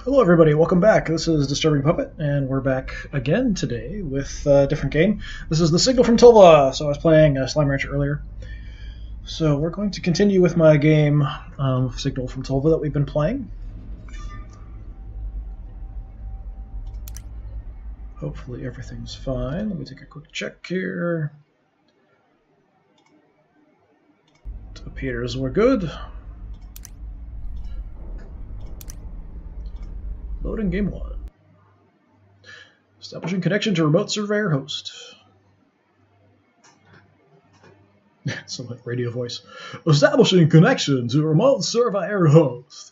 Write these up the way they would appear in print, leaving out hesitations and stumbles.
Hello everybody, welcome back. This is DisturbingPuppet, and we're back again today with a different game. This is the Signal from Tolva, so I was playing Slime Rancher earlier. So we're going to continue with my game Signal from Tolva that we've been playing. Hopefully everything's fine. Let me take a quick check here. It appears we're good. Loading game 1. Establishing connection to remote surveyor host. Some like radio voice. Establishing connection to remote surveyor host.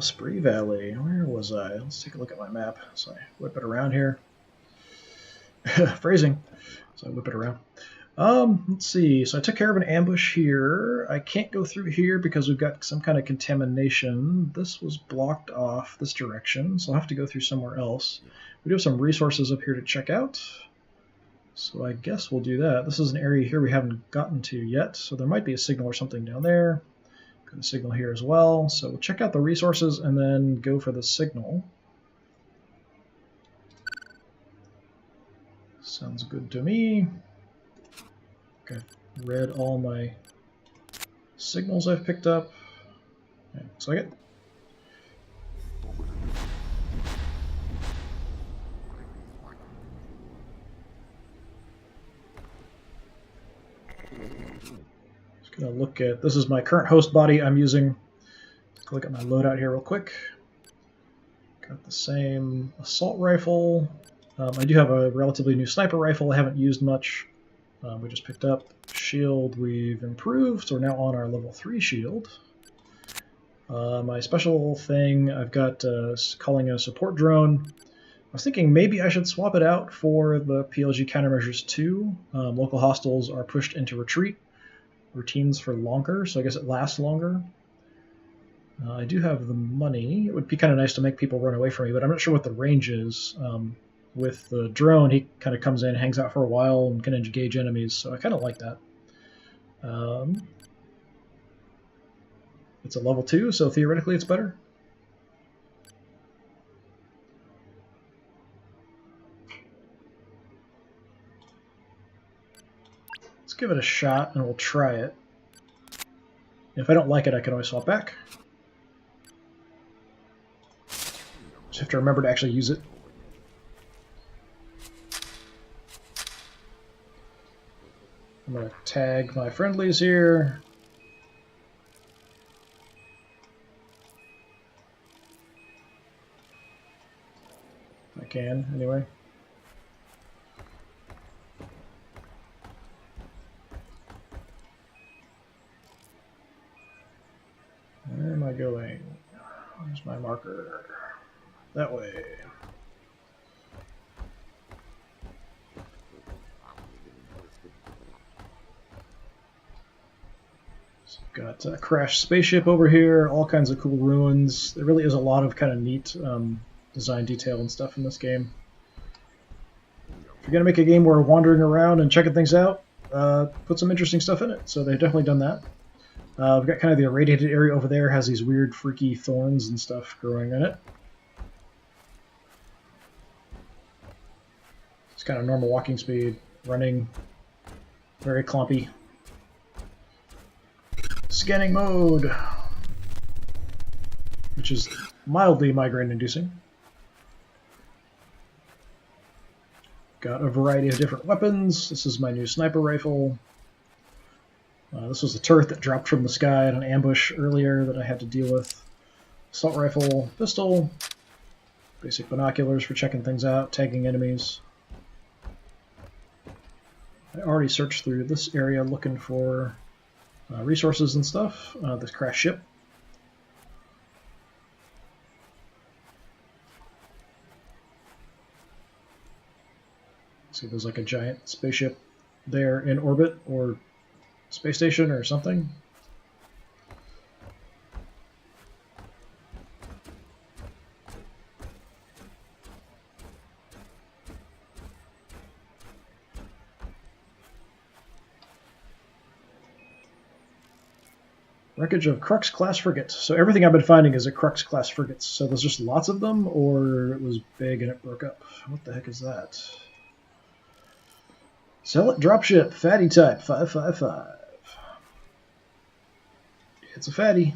Spree Valley. Where was I? Let's take a look at my map. So I whip it around here. Phrasing. So I whip it around. Let's see. So I took care of an ambush here. I can't go through here because we've got some kind of contamination. This was blocked off this direction, so I'll have to go through somewhere else. We do have some resources up here to check out. So I guess we'll do that. This is an area here we haven't gotten to yet, so there might be a signal or something down there. Got a signal here as well, so we'll check out the resources and then go for the signal. Sounds good to me. Okay, read all my signals I've picked up. Okay, looks like it. Gonna look at, this is my current host body I'm using. Let's look at my loadout here real quick. Got the same assault rifle. I do have a relatively new sniper rifle I haven't used much. We just picked up. Shield we've improved, so we're now on our level 3 shield. My special thing, I've got calling a support drone. I was thinking maybe I should swap it out for the PLG countermeasures 2. Local hostiles are pushed into retreat. Routines for longer, so I guess it lasts longer. I do have the money. It would be kind of nice to make people run away from me, but I'm not sure what the range is. With the drone, he kind of comes in, hangs out for a while, and can engage enemies, so I kind of like that. It's a level 2, so theoretically it's better. Give it a shot and we'll try it. If I don't like it, I can always swap back. Just have to remember to actually use it. I'm going to tag my friendlies here. If I can, anyway. Where am I going? Where's my marker? That way. So got a crashed spaceship over here, all kinds of cool ruins. There really is a lot of kind of neat design detail and stuff in this game. If you're going to make a game where we're wandering around and checking things out, put some interesting stuff in it. So they've definitely done that. We've got kind of the irradiated area over there, has these weird freaky thorns and stuff growing in it. It's kind of normal walking speed, running, very clumpy. Scanning mode, which is mildly migraine-inducing. Got a variety of different weapons. This is my new sniper rifle. This was a turret that dropped from the sky in an ambush earlier that I had to deal with. Assault rifle, pistol, basic binoculars for checking things out, tagging enemies. I already searched through this area looking for resources and stuff. This crashed ship. See, there's like a giant spaceship there in orbit, or space station or something. Wreckage of Crux-class frigate. So everything I've been finding is a Crux-class frigates. So there's just lots of them, or it was big and it broke up. What the heck is that? Zealot dropship, fatty type, 555. It's a fatty.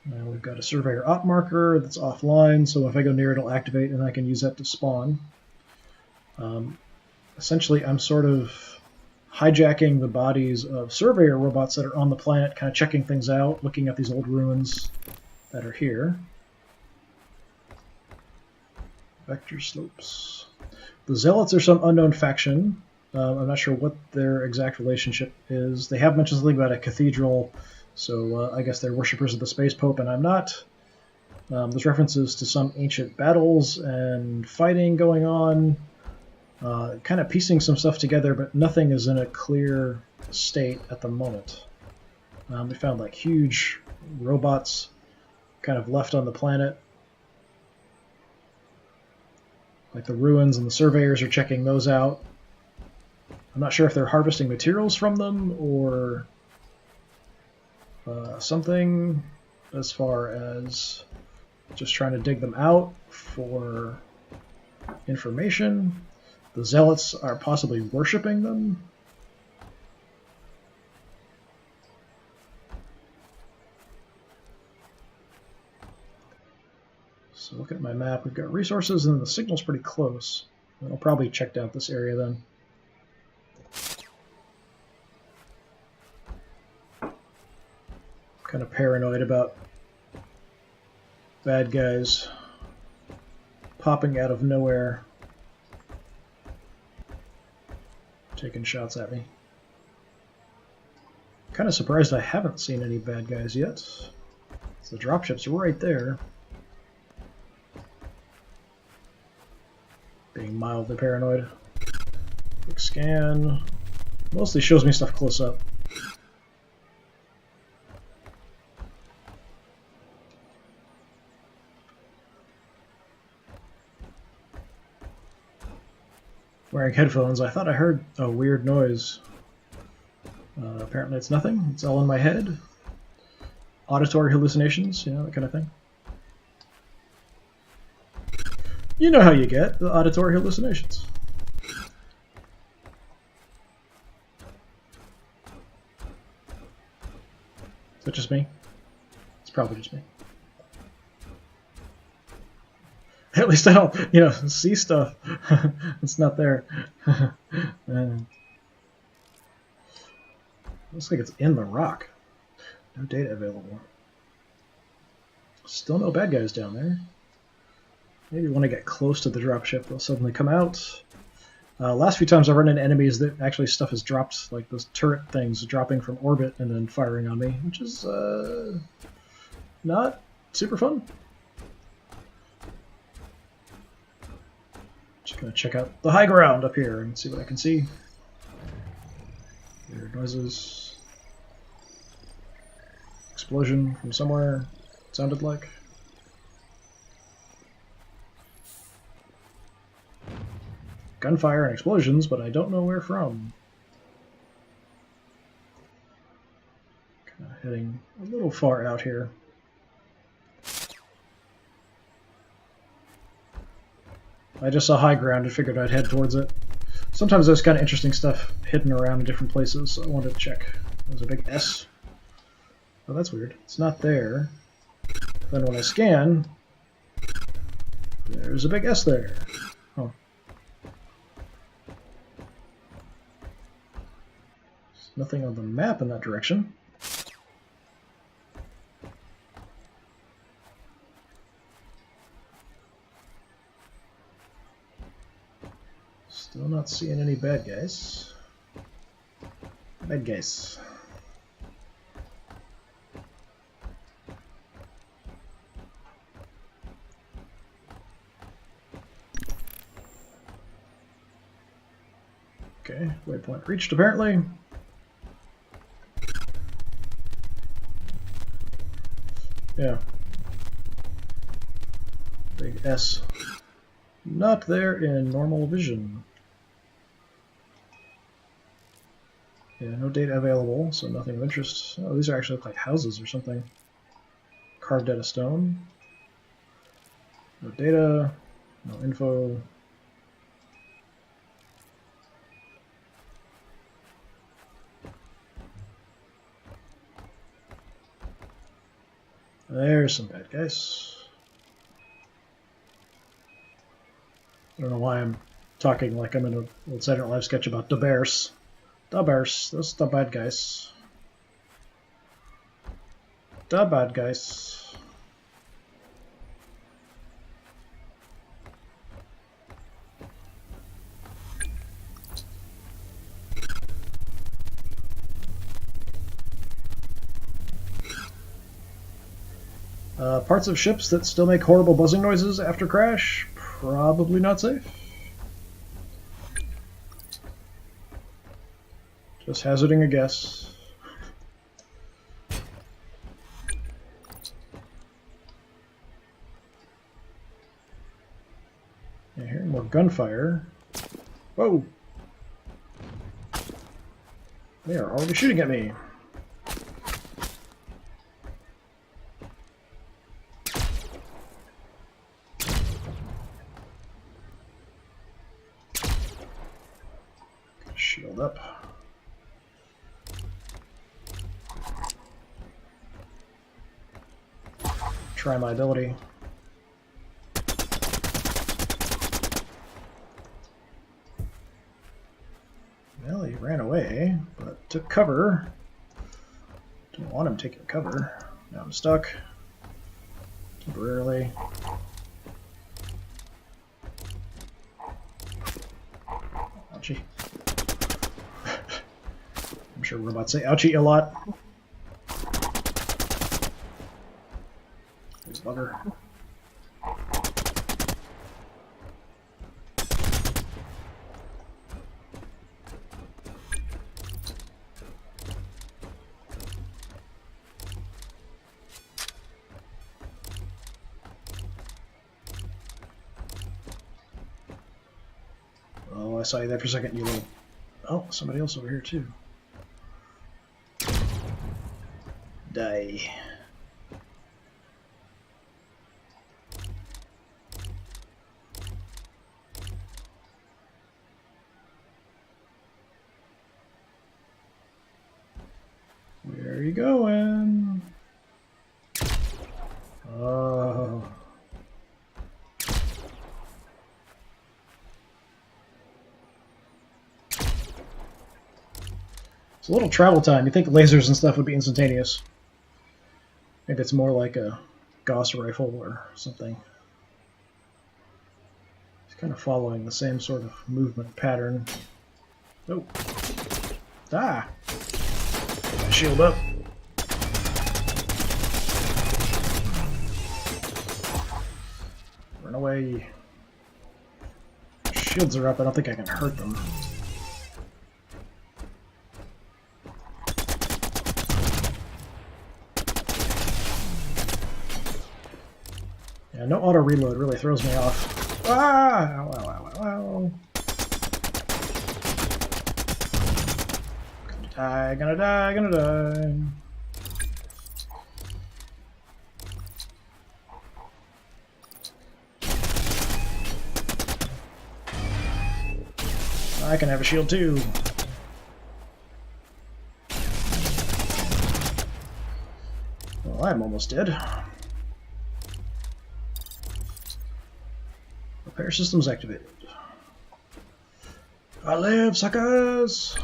Now we've got a surveyor op marker that's offline, so if I go near it, it'll activate, and I can use that to spawn. Essentially, I'm sort of hijacking the bodies of surveyor robots that are on the planet, kind of checking things out, looking at these old ruins that are here. Vector slopes. The Zealots are some unknown faction. I'm not sure what their exact relationship is. They have mentioned something about a cathedral, so I guess they're worshippers of the Space Pope, and I'm not. There's references to some ancient battles and fighting going on. Kind of piecing some stuff together, but nothing is in a clear state at the moment. We found like huge robots kind of left on the planet. Like the ruins, and the surveyors are checking those out. I'm not sure if they're harvesting materials from them or something, as far as just trying to dig them out for information. The Zealots are possibly worshipping them. So looking at my map, we've got resources, and the signal's pretty close. I'll probably check out this area then. Kind of paranoid about bad guys popping out of nowhere, taking shots at me. Kind of surprised I haven't seen any bad guys yet. So the dropship's right there. Being mildly paranoid. Quick scan. Mostly shows me stuff close up. Wearing headphones, I thought I heard a weird noise. Apparently it's nothing. It's all in my head. Auditory hallucinations, you know, that kind of thing. You know how you get the auditory hallucinations. Is that just me? It's probably just me. At least I don't, you know, see stuff. It's not there. Looks like it's in the rock. No data available. Still no bad guys down there. Maybe when I get close to the dropship, they'll suddenly come out. Last few times I've run into enemies that actually stuff is dropped, like those turret things dropping from orbit and then firing on me, which is not super fun. Just gonna check out the high ground up here and see what I can see. Weird noises. Explosion from somewhere, it sounded like. Gunfire and explosions, but I don't know where from. Kind of heading a little far out here. I just saw high ground and figured I'd head towards it. Sometimes there's kind of interesting stuff hidden around in different places, so I wanted to check. There's a big S. Oh, that's weird. It's not there. Then when I scan, there's a big S there. Oh. There's nothing on the map in that direction. Still not seeing any bad guys. Bad guys. Okay, waypoint reached apparently. Yeah. Big S. Not there in normal vision. Yeah, no data available, so nothing of interest. Oh, these are actually like houses or something. Carved out of stone. No data, no info. There's some bad guys. I don't know why I'm talking like I'm in a Old Saturday Night Live sketch about the bears. The bears, those are the bad guys. The bad guys. Parts of ships that still make horrible buzzing noises after crash, probably not safe. Just hazarding a guess. Yeah, hearing more gunfire. Whoa! They are already shooting at me. Shield up. Try my ability. Well, he ran away, but took cover. Didn't want him taking cover. Now I'm stuck. Temporarily. Ouchie. I'm sure robots say ouchie a lot. There's a bugger. Oh, I saw you there for a second, you little... Oh, somebody else over here, too. Die. Where are you going? Oh. It's a little travel time. You think lasers and stuff would be instantaneous. Maybe it's more like a Gauss rifle or something. It's kind of following the same sort of movement pattern. Oh. Ah! Shield up. Run away. Shields are up. I don't think I can hurt them. Yeah, no auto reload really throws me off. Ah! Ow, ow, ow, ow, ow. Gonna die, gonna die. I can have a shield too. Well, I'm almost dead. Repair systems activated. I live, suckers!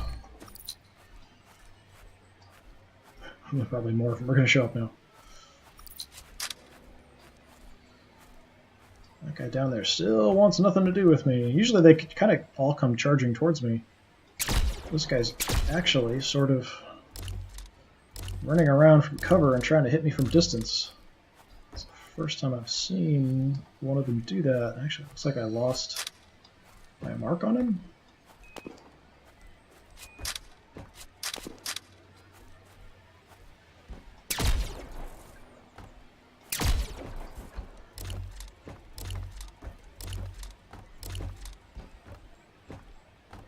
Probably more of them are going to show up now. That guy down there still wants nothing to do with me. Usually they kind of all come charging towards me. This guy's actually sort of running around from cover and trying to hit me from distance. It's the first time I've seen one of them do that. Actually, it looks like I lost my mark on him.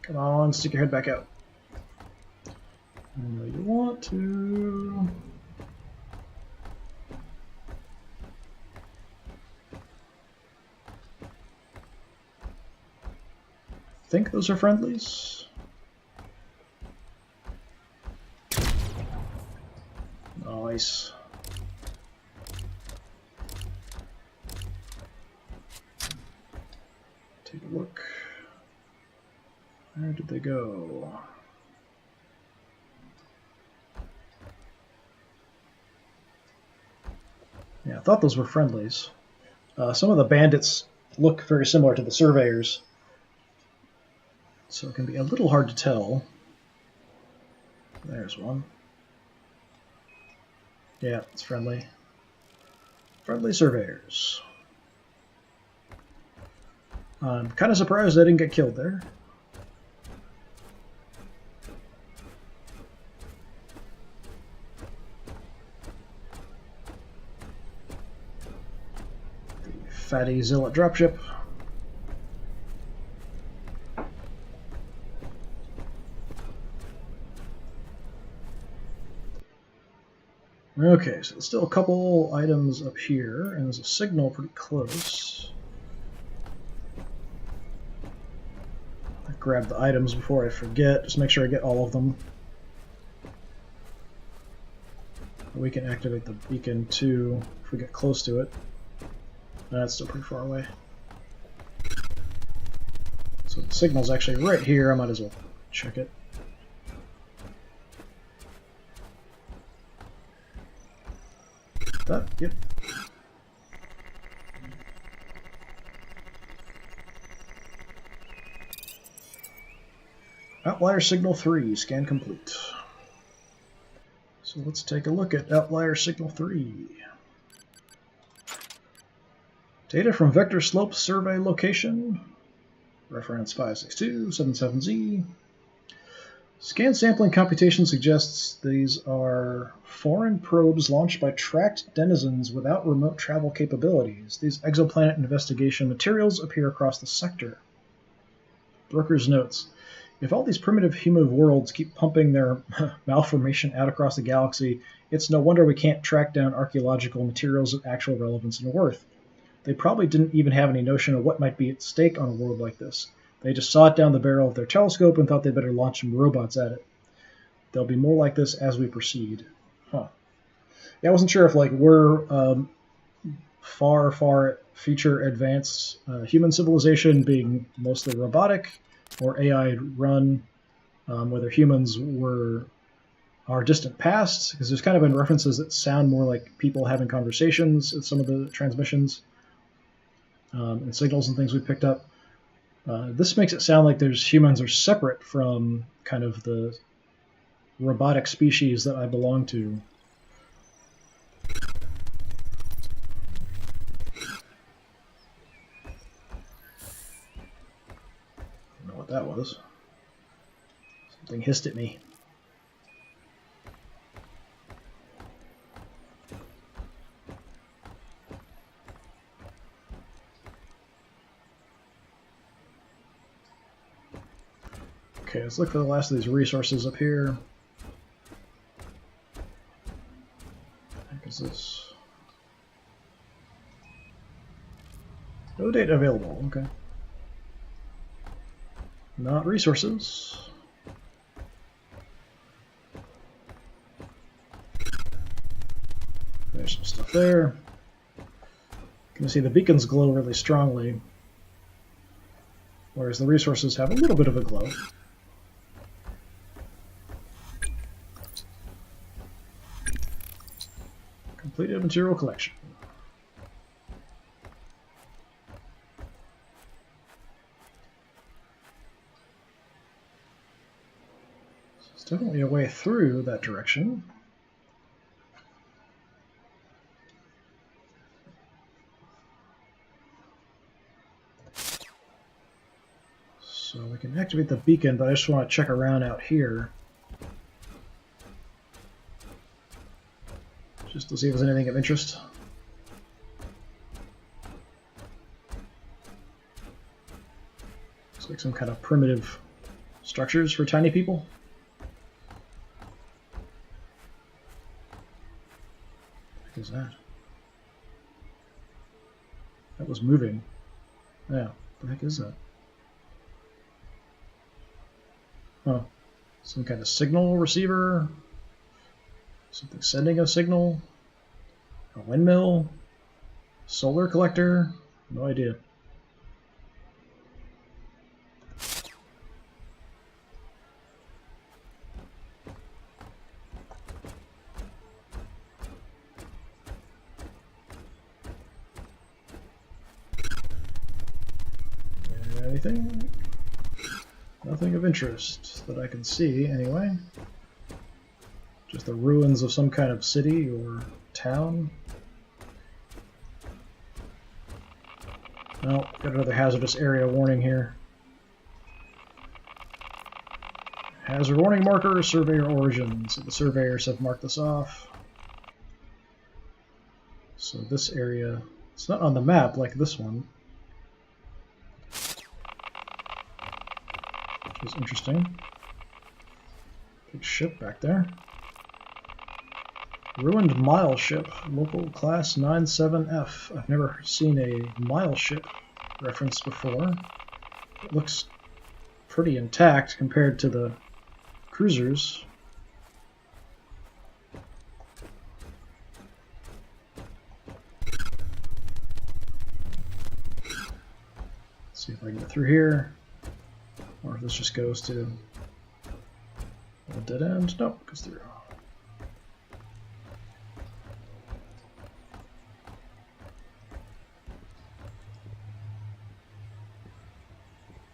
Come on, stick your head back out. I know you want to. I think those are friendlies. Nice. Take a look. Where did they go? Yeah, I thought those were friendlies. Some of the bandits look very similar to the surveyors, so it can be a little hard to tell. There's one. Yeah, it's friendly. Friendly surveyors. I'm kind of surprised I didn't get killed there. The fatty zealot dropship. Okay, so there's still a couple items up here, and there's a signal pretty close. I'll grab the items before I forget, just make sure I get all of them. We can activate the beacon too if we get close to it. That's still pretty far away. So the signal's actually right here, I might as well check it. That, yep. Outlier signal 3, scan complete. So let's take a look at outlier signal 3. Data from vector slope survey location, reference 56277Z. Scan sampling computation suggests these are foreign probes launched by tracked denizens without remote travel capabilities. These exoplanet investigation materials appear across the sector. Brooker's notes. If all these primitive human worlds keep pumping their malformation out across the galaxy, it's no wonder we can't track down archaeological materials of actual relevance and worth. They probably didn't even have any notion of what might be at stake on a world like this. They just saw it down the barrel of their telescope and thought they'd better launch some robots at it. There'll be more like this as we proceed. Huh. Yeah, I wasn't sure if we're far future advanced human civilization being mostly robotic or AI run, whether humans were our distant past, because there's kind of been references that sound more like people having conversations in some of the transmissions and signals and things we picked up. This makes it sound like humans are separate from kind of the robotic species that I belong to. I don't know what that was. Something hissed at me. Okay, let's look for the last of these resources up here. What the heck is this? No data available, okay. Not resources. There's some stuff there. You can see the beacons glow really strongly, whereas the resources have a little bit of a glow. Completed material collection. So it's definitely a way through that direction. So we can activate the beacon, but I just want to check around out here. Just to see if there's anything of interest. Looks like some kind of primitive structures for tiny people. What is that? That was moving. Yeah, what the heck is that? Oh, some kind of signal receiver? Something sending a signal? A windmill? Solar collector? No idea. Anything? Nothing of interest that I can see, anyway. Just the ruins of some kind of city or town. Oh, got another hazardous area warning here. Hazard warning marker, surveyor origins. So the surveyors have marked this off. So this area, it's not on the map like this one. Which is interesting. Big ship back there. Ruined mile ship, local class 97F. I've never seen a mile ship referenced before. It looks pretty intact compared to the cruisers. Let's see if I can get through here. Or if this just goes to a dead end. Nope, goes through.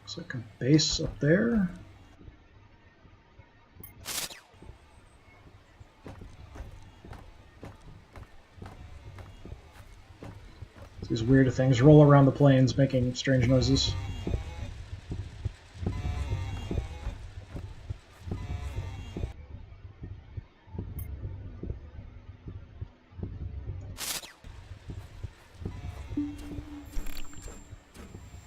Looks like a base up there. These weird things roll around the plains making strange noises.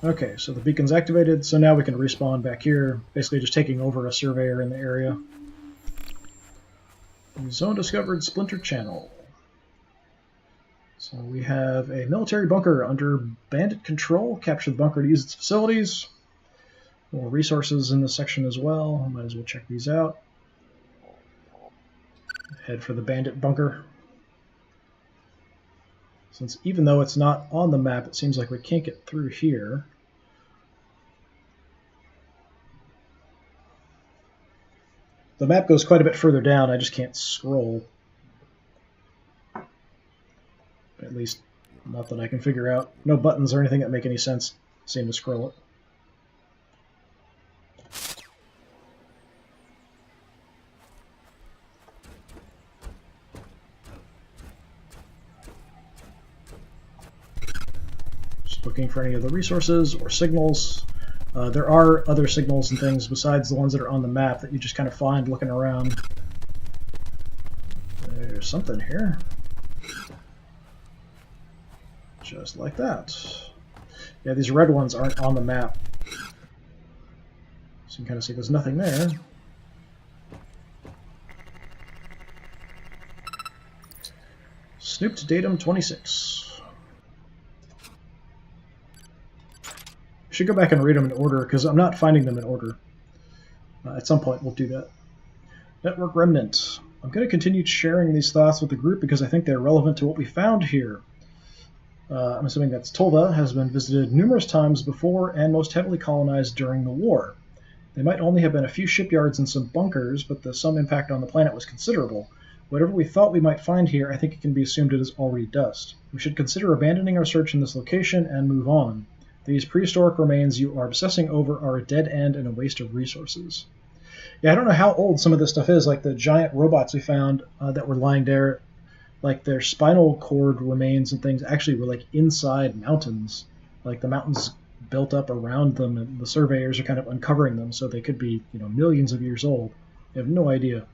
Okay, so the beacon's activated, so now we can respawn back here, basically just taking over a surveyor in the area. Zone discovered, Splinter Channel. So we have a military bunker under bandit control. Capture the bunker to use its facilities. More resources in this section as well. Might as well check these out. Head for the bandit bunker. Since even though it's not on the map, it seems like we can't get through here. The map goes quite a bit further down, I just can't scroll. At least, not that I can figure out. No buttons or anything that make any sense seem to scroll it. Just looking for any of the resources or signals. There are other signals and things besides the ones that are on the map that you just kind of find looking around. There's something here. Just like that. Yeah, these red ones aren't on the map. So you can kind of see there's nothing there. Snooped datum 26. Should go back and read them in order because I'm not finding them in order. At some point we'll do that. Network Remnant. I'm going to continue sharing these thoughts with the group because I think they're relevant to what we found here. I'm assuming that's Tolva has been visited numerous times before and most heavily colonized during the war. They might only have been a few shipyards and some bunkers, but the sum impact on the planet was considerable. Whatever we thought we might find here, I think it can be assumed it is already dust. We should consider abandoning our search in this location and move on. These prehistoric remains you are obsessing over are a dead end and a waste of resources. Yeah, I don't know how old some of this stuff is, like the giant robots we found that were lying there, like their spinal cord remains and things actually were like inside mountains. Like the mountains built up around them and the surveyors are kind of uncovering them, so they could be, you know, millions of years old. I have no idea.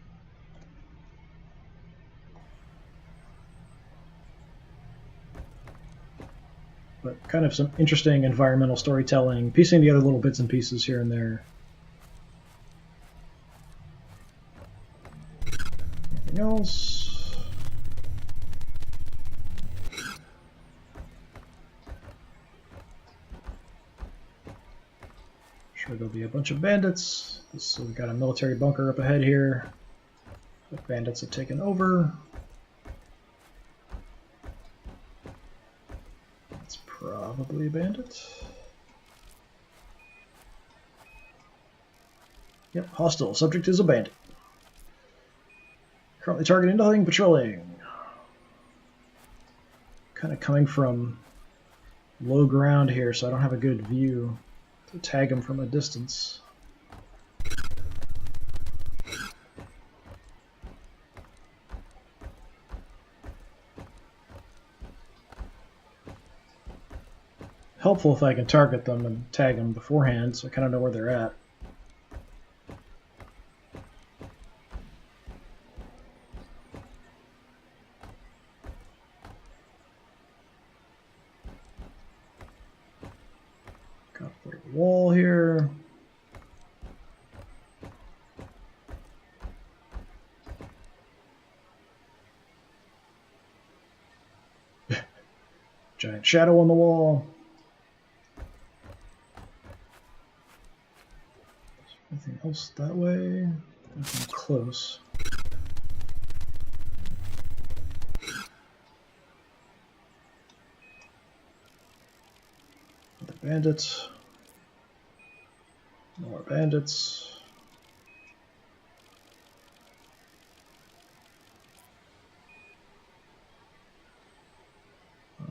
But kind of some interesting environmental storytelling, piecing together little bits and pieces here and there. Anything else? be a bunch of bandits. So we've got a military bunker up ahead here. The bandits have taken over. That's probably a bandit. Yep, hostile. Subject is a bandit. Currently targeting nothing, patrolling. Kind of coming from low ground here, so I don't have a good view to tag him from a distance. Helpful if I can target them and tag them beforehand, so I kind of know where they're at. Got the wall here. Giant shadow on the wall. Anything else that way? Nothing close. Another bandit. More bandits.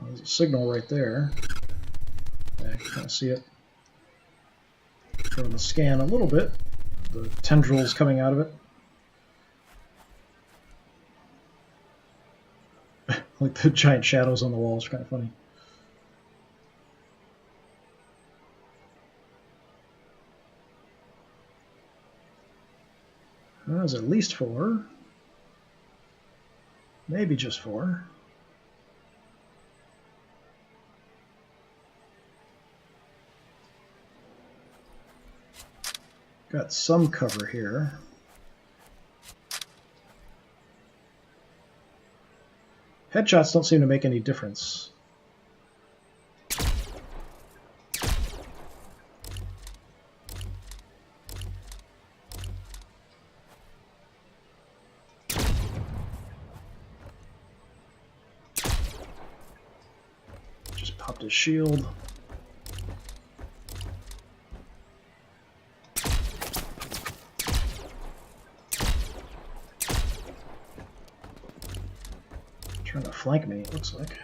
There's a signal right there. Yeah, I can kind of see it from the scan a little bit. The tendrils coming out of it. Like the giant shadows on the walls, kind of funny. Well, there's at least 4. Maybe just 4. Got some cover here. Headshots don't seem to make any difference. Just popped his shield. Trying to flank me, it looks like.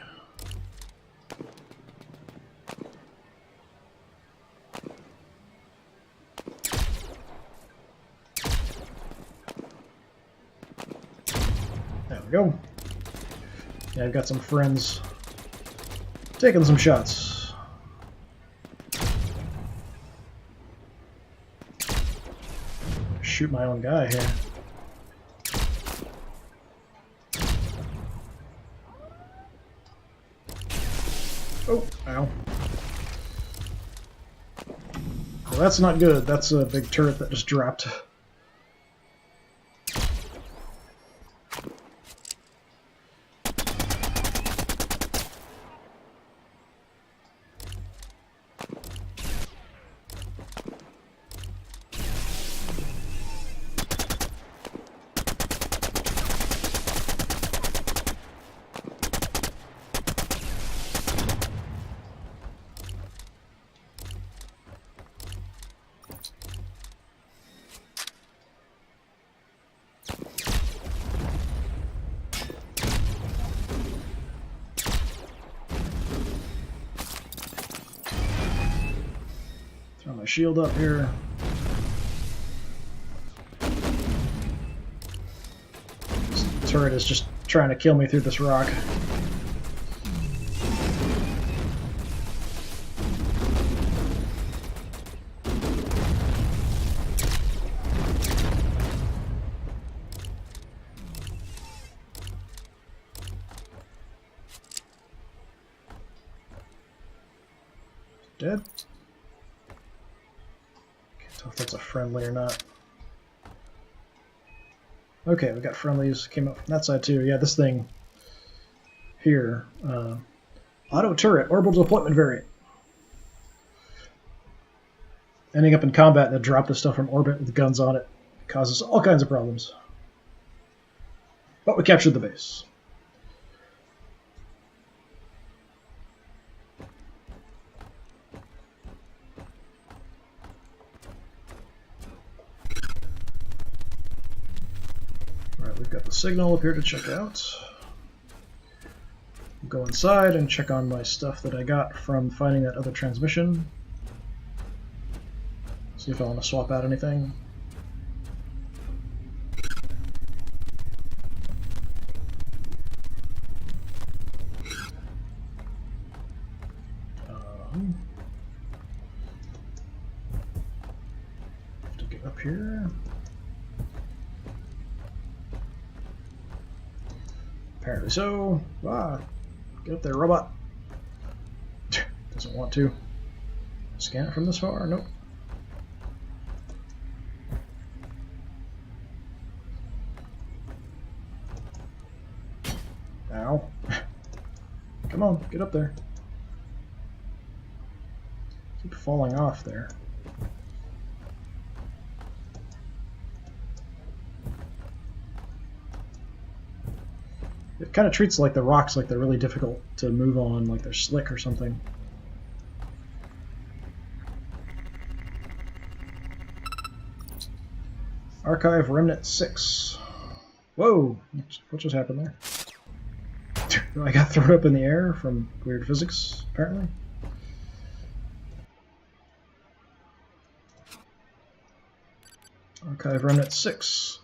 There we go. Yeah, I've got some friends taking some shots. Shoot my own guy here. Oh, ow. Well, that's not good. That's a big turret that just dropped. Throw my shield up here. This turret is just trying to kill me through this rock. Dead? Can't tell if that's a friendly or not. Okay, we got friendlies. Came up from that side too. Yeah, this thing here. Auto turret, orbital deployment variant. ending up in combat and drop this stuff from orbit with guns on it causes all kinds of problems. But we captured the base. Alright, we've got the signal up here to check out. We'll go inside and check on my stuff that I got from finding that other transmission. See if I want to swap out anything. Have to get up here. Apparently so. Ah, get up there, robot. Doesn't want to. Scan it from this far? Nope. Ow. Come on, get up there. Keep falling off there. It kind of treats like the rocks like they're really difficult to move on, like they're slick or something. Archive Remnant 6. Whoa! What just happened there? I got thrown up in the air from weird physics, apparently. Archive Remnant 6.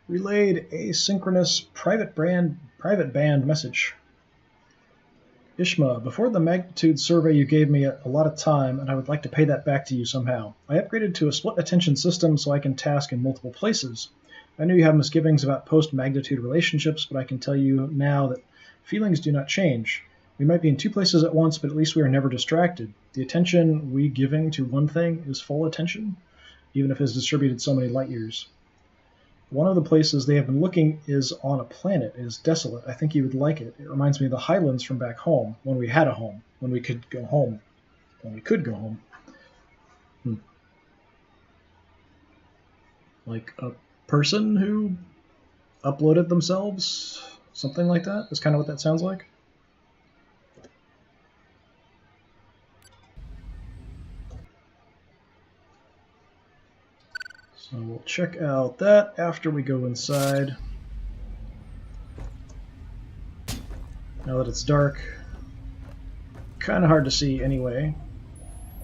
Relayed asynchronous private band message. Ishma, before the magnitude survey you gave me a lot of time, and I would like to pay that back to you somehow. I upgraded to a split attention system so I can task in multiple places. I know you have misgivings about post-magnitude relationships, but I can tell you now that feelings do not change. We might be in two places at once, but at least we are never distracted. The attention we giving to one thing is full attention, even if it is distributed so many light years. One of the places they have been looking is on a planet. It is desolate. I think you would like it. It reminds me of the Highlands from back home, when we had a home, when we could go home. Like a person who uploaded themselves? Something like that? That's kind of what that sounds like. So we'll check out that after we go inside. Now that it's dark, kind of hard to see anyway.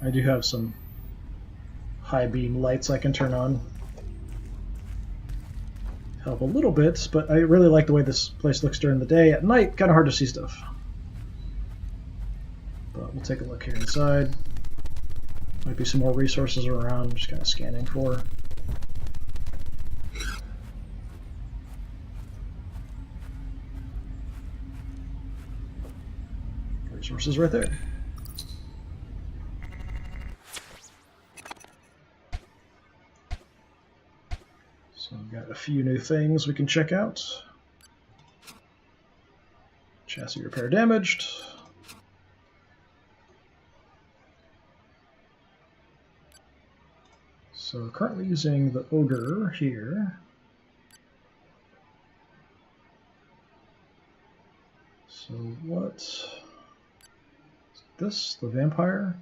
I do have some high beam lights I can turn on. Help a little bit, but I really like the way this place looks during the day. At night, kind of hard to see stuff. But we'll take a look here inside. Might be some more resources around. I'm just kind of scanning for. Resources right there. So we've got a few new things we can check out. Chassis repair damaged. So currently using the ogre here. So what is this? The vampire?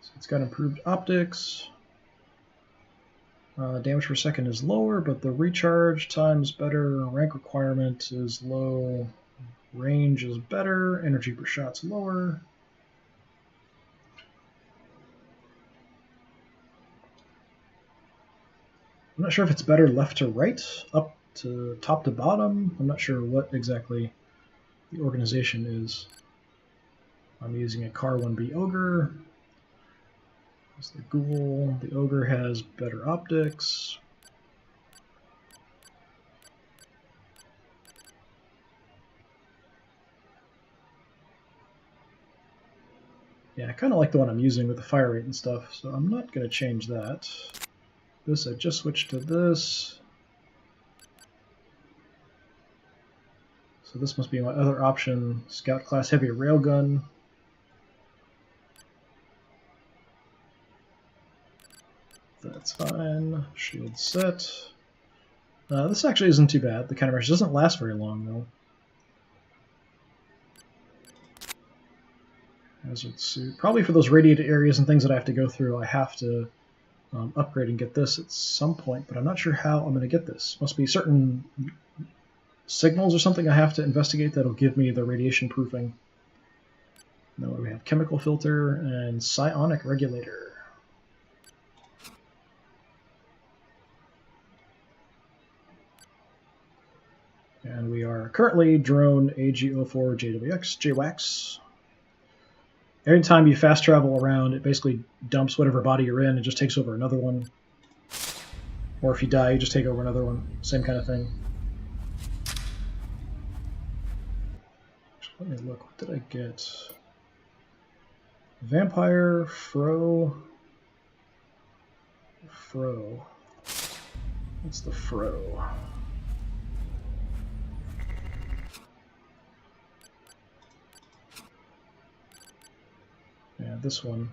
So it's got improved optics. Damage per second is lower, but the recharge time is better. Rank requirement is low. Range is better. Energy per shot's lower. I'm not sure if it's better left to right, up to top to bottom. I'm not sure what exactly the organization is. I'm using a Car 1B Ogre. There's the Ghoul. The Ogre has better optics. Yeah, I kind of like the one I'm using with the fire rate and stuff, so I'm not going to change that. This, I just switched to this. So this must be my other option, Scout Class Heavy Railgun. That's fine. Shield set. This actually isn't too bad. The countermeasure doesn't last very long, though. Hazard suit. Probably for those radiated areas and things that I have to go through, I have to upgrade and get this at some point, but I'm not sure how I'm going to get this. Must be certain signals or something I have to investigate that'll give me the radiation proofing. Then we have chemical filter and psionic regulator. And we are currently drone AG04JWX, JWAX. Every time you fast travel around, it basically dumps whatever body you're in and just takes over another one. Or if you die, you just take over another one. Same kind of thing. Let me look. What did I get? Vampire, Fro. What's the Fro? Yeah, this one.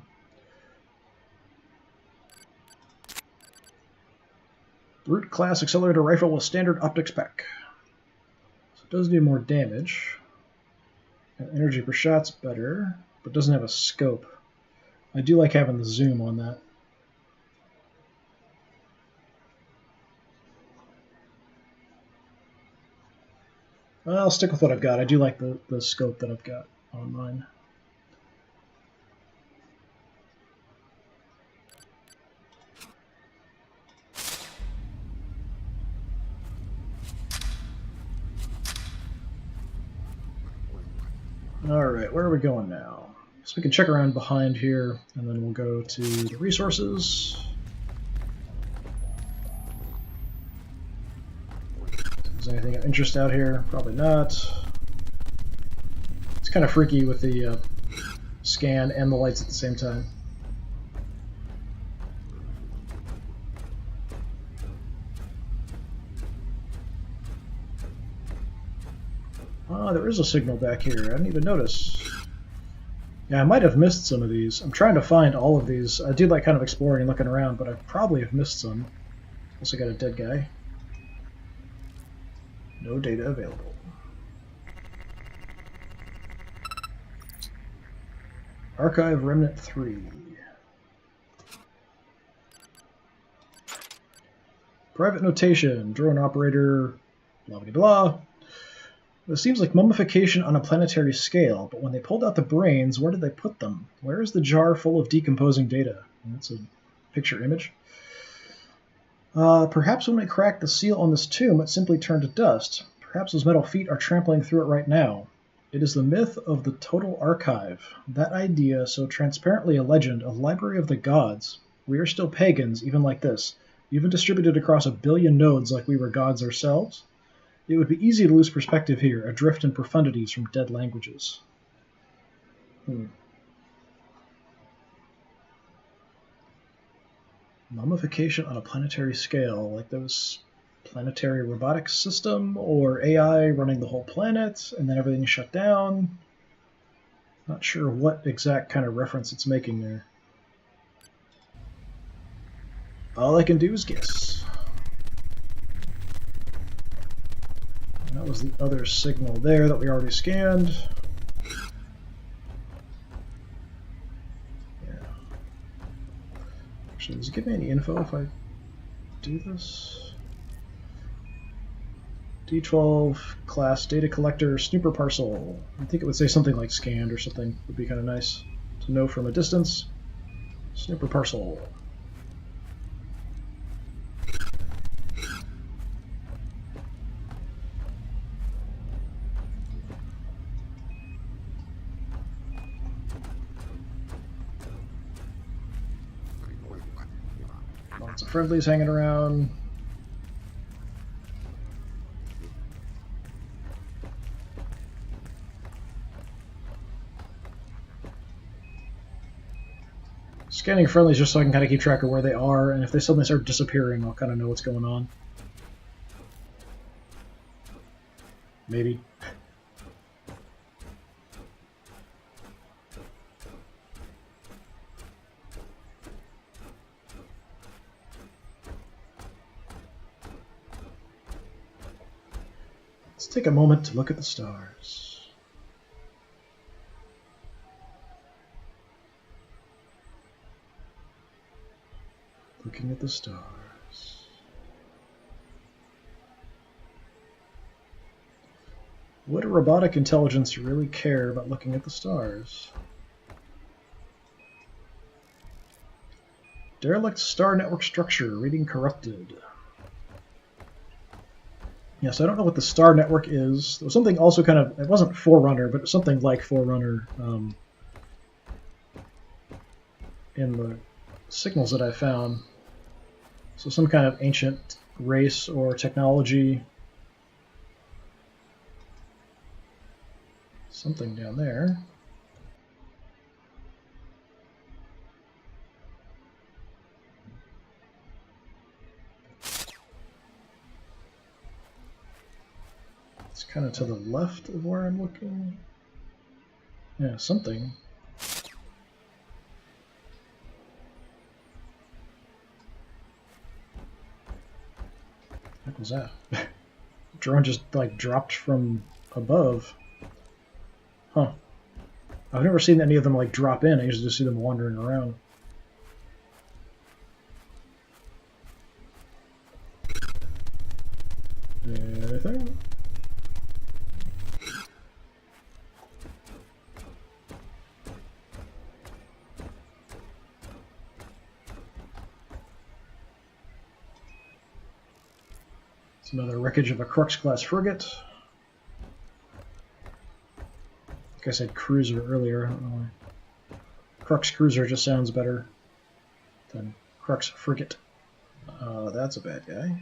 Brute class accelerator rifle with standard optic spec. So it does do more damage. And energy per shot's better, but doesn't have a scope. I do like having the zoom on that. Well, I'll stick with what I've got. I do like the scope that I've got on mine. Alright, where are we going now? So we can check around behind here, and then we'll go to the resources. Is there anything of interest out here? Probably not. It's kind of freaky with the scan and the lights at the same time. Oh, there is a signal back here. I didn't even notice. Yeah, I might have missed some of these. I'm trying to find all of these. I do like kind of exploring and looking around, but I probably have missed some. Also got a dead guy. No data available. Archive Remnant 3. Private notation. Drone operator. Blah blah blah. It seems like mummification on a planetary scale, but when they pulled out the brains, where did they put them? Where is the jar full of decomposing data? That's a picture image. Perhaps when we cracked the seal on this tomb, it simply turned to dust. Perhaps those metal feet are trampling through it right now. It is the myth of the total archive. That idea, so transparently a legend, a library of the gods. We are still pagans, even like this, even distributed across 1 billion nodes like we were gods ourselves. It would be easy to lose perspective here, adrift in profundities from dead languages. Mummification on a planetary scale, like those planetary robotics system, or AI running the whole planet, and then everything shut down. Not sure what exact kind of reference it's making there. All I can do is guess. That was the other signal there that we already scanned. Yeah. Actually, does it give me any info if I do this? D12 class data collector snooper parcel. I think it would say something like scanned or something. Would be kind of nice to know from a distance. Snooper parcel. Lots of friendlies hanging around. Scanning friendlies just so I can kind of keep track of where they are, and if they suddenly start disappearing, I'll kind of know what's going on. Maybe. Let's take a moment to look at the stars. Looking at the stars. Would a robotic intelligence really care about looking at the stars? Derelict star network structure, reading corrupted. Yes, I don't know what the star network is. There was something also kind of, it wasn't Forerunner, but something like Forerunner in the signals that I found. So some kind of ancient race or technology. Something down there. It's kind of to the left of where I'm looking. Yeah, something. What was that? Drone just like dropped from above. Huh. I've never seen any of them like drop in. I usually just see them wandering around. Anything? It's another wreckage of a Crux-class frigate. I think I said cruiser earlier. I don't know why. Crux cruiser just sounds better than Crux frigate. That's a bad guy.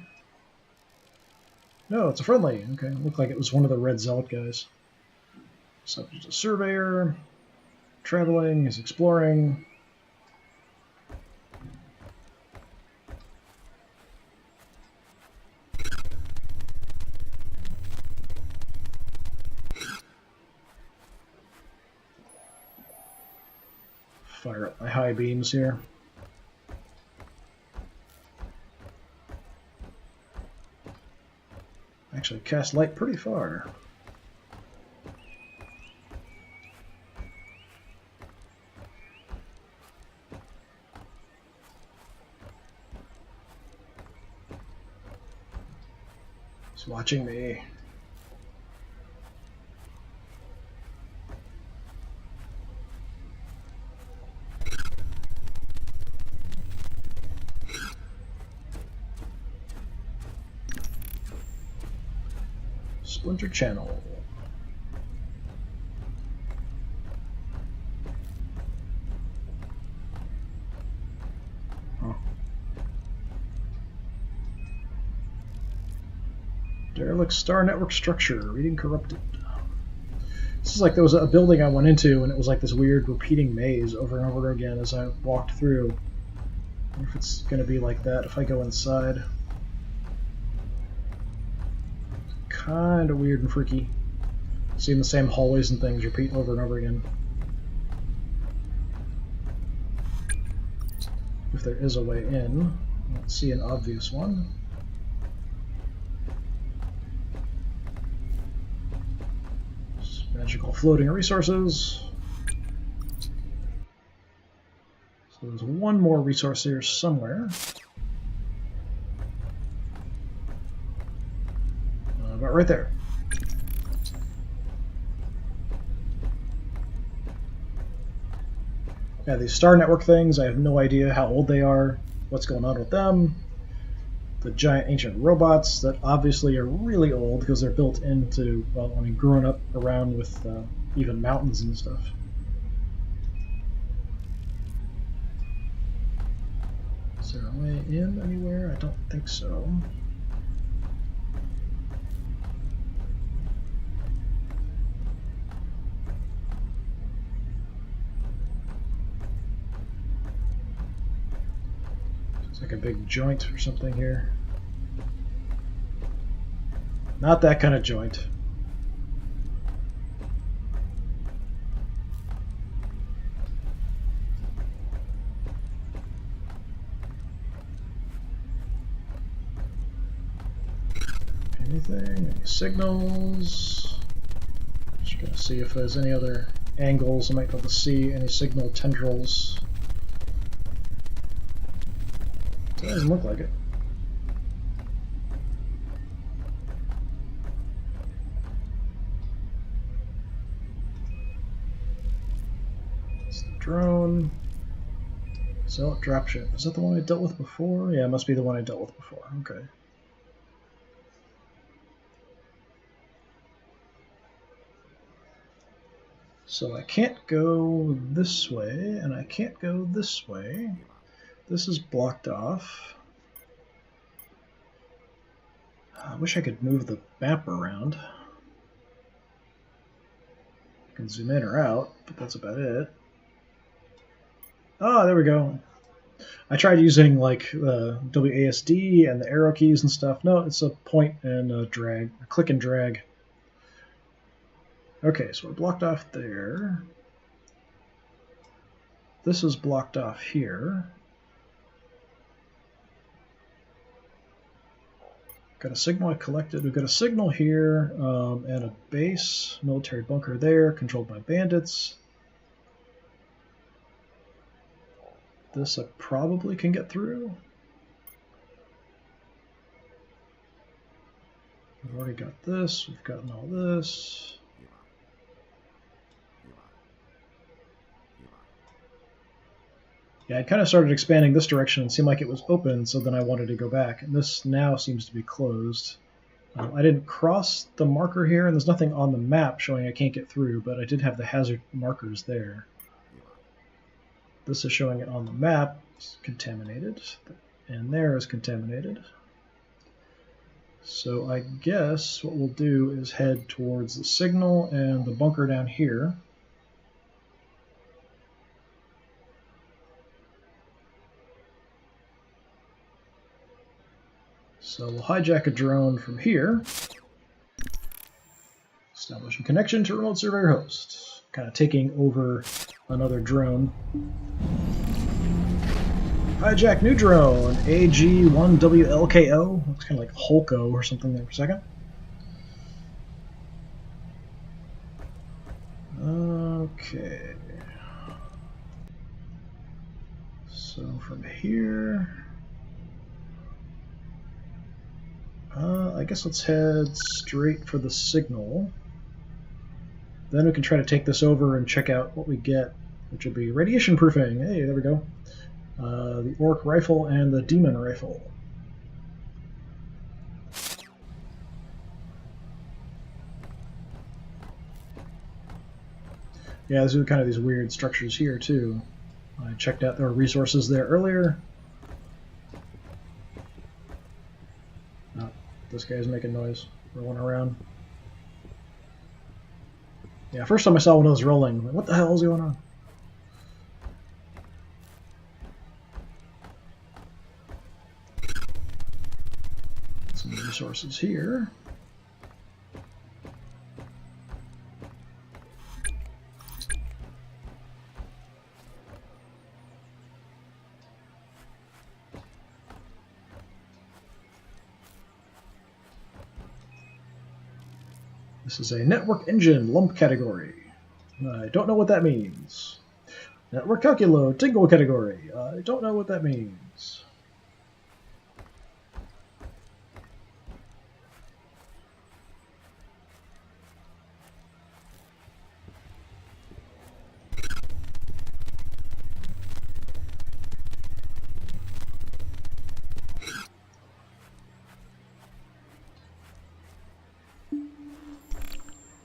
No, it's a friendly. Okay, looked like it was one of the Red Zealot guys. Subject a surveyor. Traveling, he's exploring. Fire up my high beams here. Actually cast light pretty far. He's watching me. Splinter channel. Huh. Derelict star network structure, reading corrupted. This is like there was a building I went into and it was like this weird repeating maze over and over again as I walked through. I wonder if it's going to be like that if I go inside. Kind of weird and freaky. Seeing the same hallways and things repeat over and over again. If there is a way in, I don't see an obvious one. Magical floating resources. So there's one more resource here somewhere. About right there. Yeah, these star network things, I have no idea how old they are, what's going on with them. The giant ancient robots that obviously are really old because they're built into, well, I mean, growing up around with even mountains and stuff. Is there a way in anywhere? I don't think so. Like a big joint or something here. Not that kind of joint. Anything? Any signals? Just gonna see if there's any other angles I might be able to see, any signal tendrils. Doesn't look like it. It's the drone. So, dropship. Is that the one I dealt with before? Yeah, it must be the one I dealt with before. Okay. So I can't go this way, and I can't go this way. This is blocked off. I wish I could move the map around. I can zoom in or out, but that's about it. Oh, there we go. I tried using like the WASD and the arrow keys and stuff. No, it's a point and a drag, a click and drag. Okay, so we're blocked off there. This is blocked off here. Got a signal I collected. We've got a signal here and a base, military bunker there, controlled by bandits. This I probably can get through. We've already got this. We've gotten all this. Yeah, I kind of started expanding this direction and seemed like it was open, so then I wanted to go back. And this now seems to be closed. I didn't cross the marker here, and there's nothing on the map showing I can't get through, but I did have the hazard markers there. This is showing it on the map. It's contaminated, and there is contaminated. So I guess what we'll do is head towards the signal and the bunker down here. So we'll hijack a drone from here. Establishing connection to remote surveyor host. Kind of taking over another drone. Hijack new drone, AG1WLKO. Looks kind of like Hulko or something there for a second. Okay. So from here... I guess let's head straight for the signal. Then we can try to take this over and check out what we get, which will be radiation proofing. Hey, there we go. The orc rifle and the demon rifle. Yeah, there's kind of these weird structures here too. I checked out there were resources there earlier. This guy's making noise, rolling around. Yeah, first time I saw one of those rolling, I'm like, what the hell is going on? Some resources here. This is a network engine lump category. I don't know what that means. Network calculo tingle category. I don't know what that means.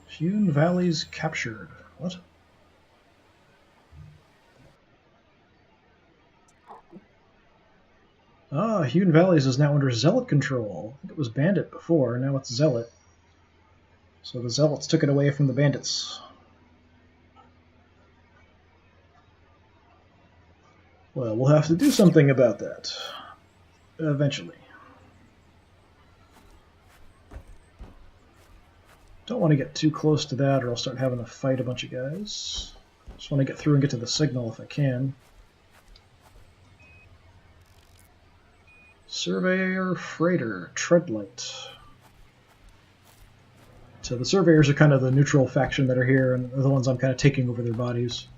Hewn Valleys captured. What? Ah, Hewn Valleys is now under Zealot control. I think it was Bandit before, now it's Zealot. So the Zealots took it away from the Bandits. Well, we'll have to do something about that. Eventually. Don't want to get too close to that or I'll start having to fight a bunch of guys. Just want to get through and get to the signal if I can. Surveyor Freighter, Treadlight. So the surveyors are kind of the neutral faction that are here, and they're the ones I'm kind of taking over their bodies.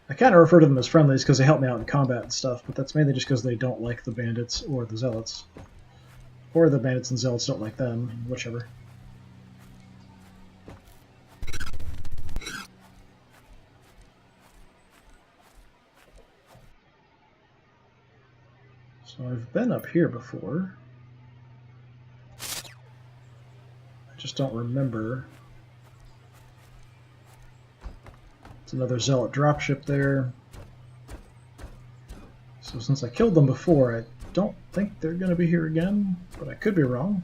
I kind of refer to them as friendlies because they help me out in combat and stuff, but that's mainly just because they don't like the bandits or the zealots. Or the bandits and zealots don't like them, whichever. So I've been up here before. I just don't remember. It's another zealot dropship there. So since I killed them before, I don't think they're going to be here again, but I could be wrong.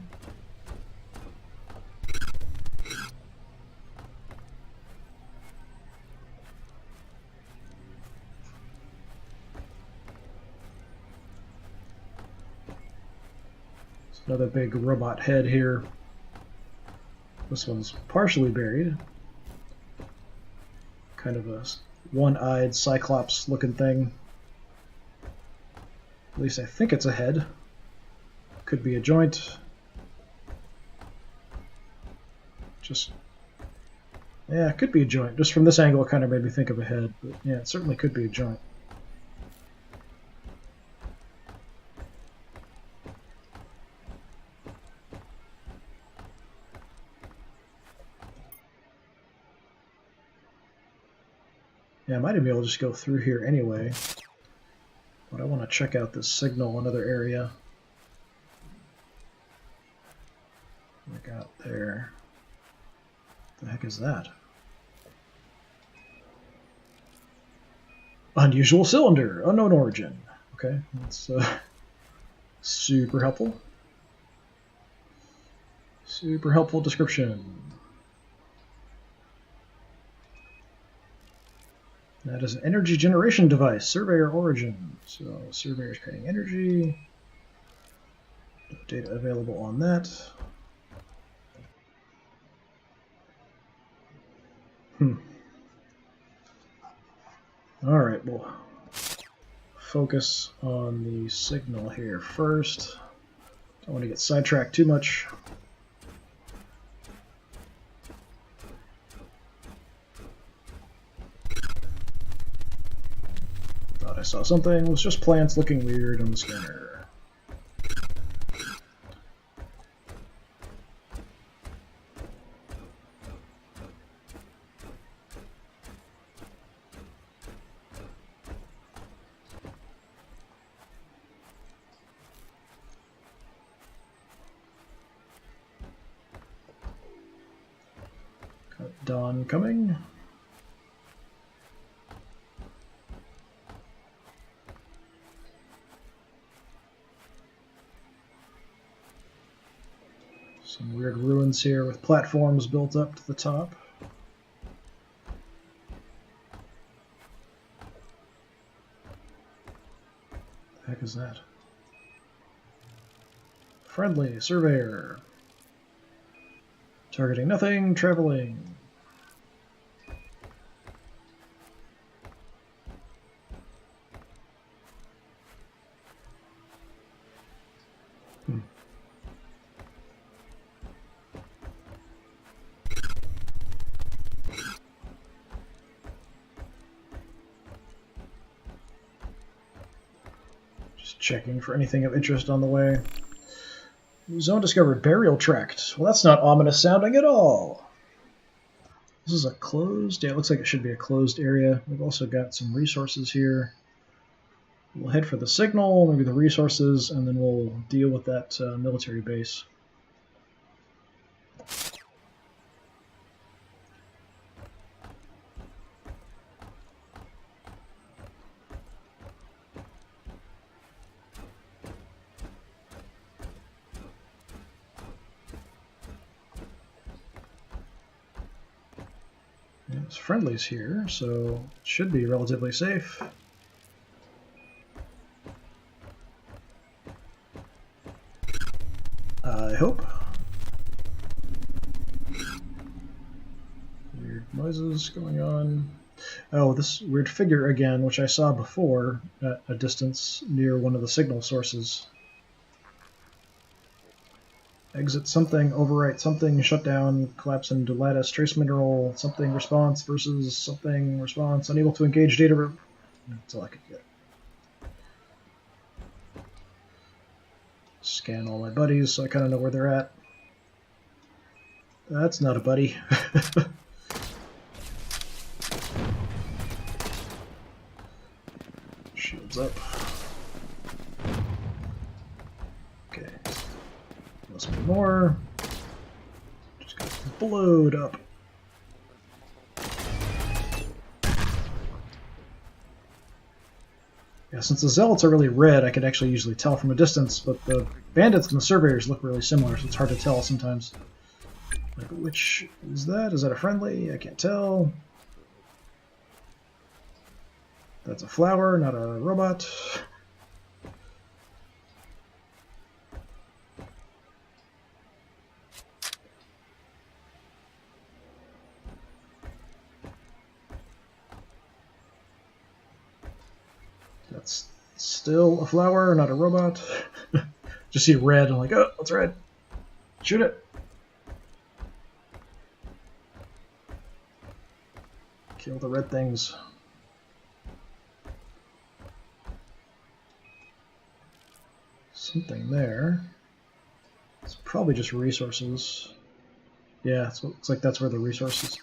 There's another big robot head here. This one's partially buried. Kind of a one-eyed Cyclops-looking thing. At least I think it's a head. Could be a joint. Yeah, it could be a joint. Just from this angle, it kind of made me think of a head. But yeah, it certainly could be a joint. Yeah, I might even be able to just go through here anyway. But I want to check out this signal, another area. What we got there? What the heck is that? Unusual cylinder, unknown origin. Okay, that's super helpful. Super helpful description. That is an energy generation device, Surveyor origin. So Surveyor's creating energy. Data available on that. Alright, we'll focus on the signal here first. Don't want to get sidetracked too much. Thought I saw something. It was just plants looking weird on the scanner. Dawn coming. Some weird ruins here with platforms built up to the top. What the heck is that? Friendly surveyor. Targeting nothing, traveling. Checking for anything of interest on the way. Zone discovered, burial tract. Well, that's not ominous sounding at all. This is a closed, yeah, it looks like it should be a closed area. We've also got some resources here. We'll head for the signal, maybe the resources, and then we'll deal with that military base. There's friendlies here, so it should be relatively safe. I hope. Weird noises going on. Oh, this weird figure again, which I saw before at a distance near one of the signal sources. Exit something, overwrite something, shut down, collapse into lattice, trace mineral, something response versus something response, unable to engage data room. That's all I could get. Scan all my buddies so I kind of know where they're at. That's not a buddy. Shields up. Okay. Must be more. Just got blowed up. Yeah, since the zealots are really red, I could actually usually tell from a distance, but the bandits and the surveyors look really similar, so it's hard to tell sometimes. Like, which is that? Is that a friendly? I can't tell. That's a flower, not a robot. That's still a flower, not a robot. Just see red, I'm like, oh, that's red. Shoot it. Kill the red things. Something there. It's probably just resources. Yeah, it looks like that's where the resources.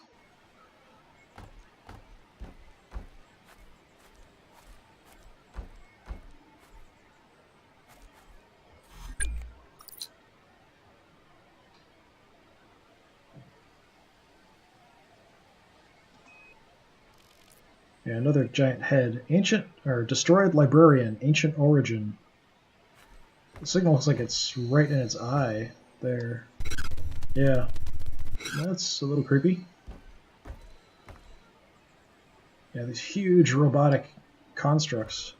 Yeah, another giant head. Ancient, or destroyed librarian, ancient origin. The signal looks like it's right in its eye there. Yeah, that's a little creepy. Yeah, these huge robotic constructs.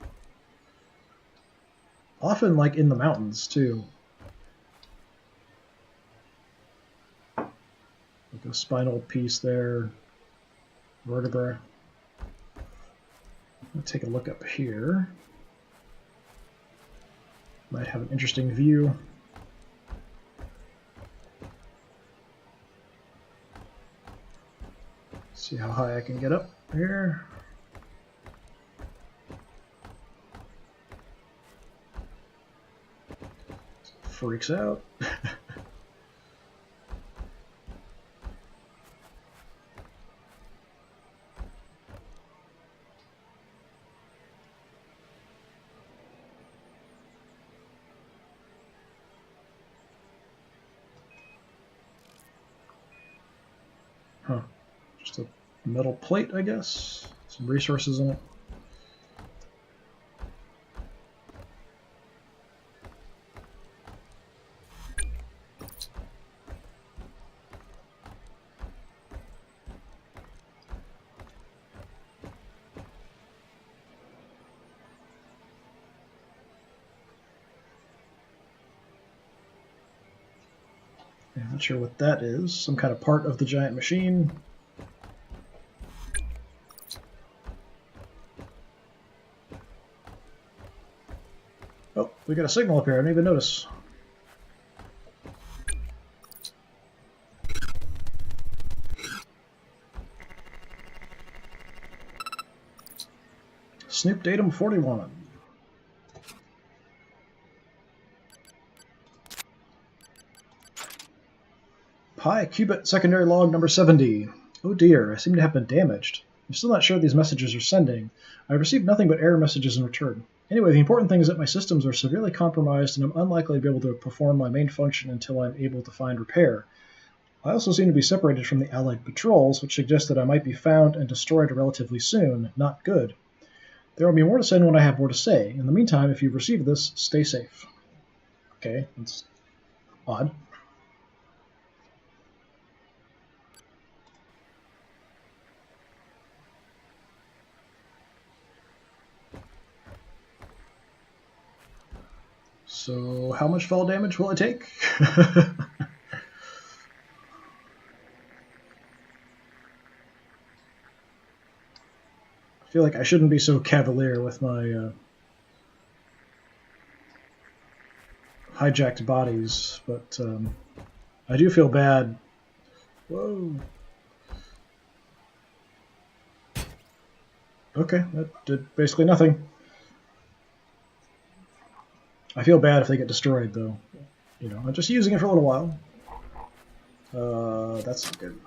Often, like, in the mountains, too. Like a spinal piece there. Vertebra. Let's take a look up here. Might have an interesting view. See how high I can get up here. Freaks out. Huh. Just a metal plate, I guess. Some resources in it. Yeah, not sure what that is. Some kind of part of the giant machine. Oh, we got a signal up here. I didn't even notice. Snoop datum 41. Pi qubit secondary log number 70. Oh dear, I seem to have been damaged. I'm still not sure what these messages are sending. I've received nothing but error messages in return. Anyway, the important thing is that my systems are severely compromised and I'm unlikely to be able to perform my main function until I'm able to find repair. I also seem to be separated from the Allied patrols, which suggests that I might be found and destroyed relatively soon. Not good. There will be more to send when I have more to say. In the meantime, if you've received this, stay safe. Okay, that's odd. So, how much fall damage will I take? I feel like I shouldn't be so cavalier with my hijacked bodies, but I do feel bad. Whoa. Okay, that did basically nothing. I feel bad if they get destroyed, though. You know, I'm just using it for a little while. That's good.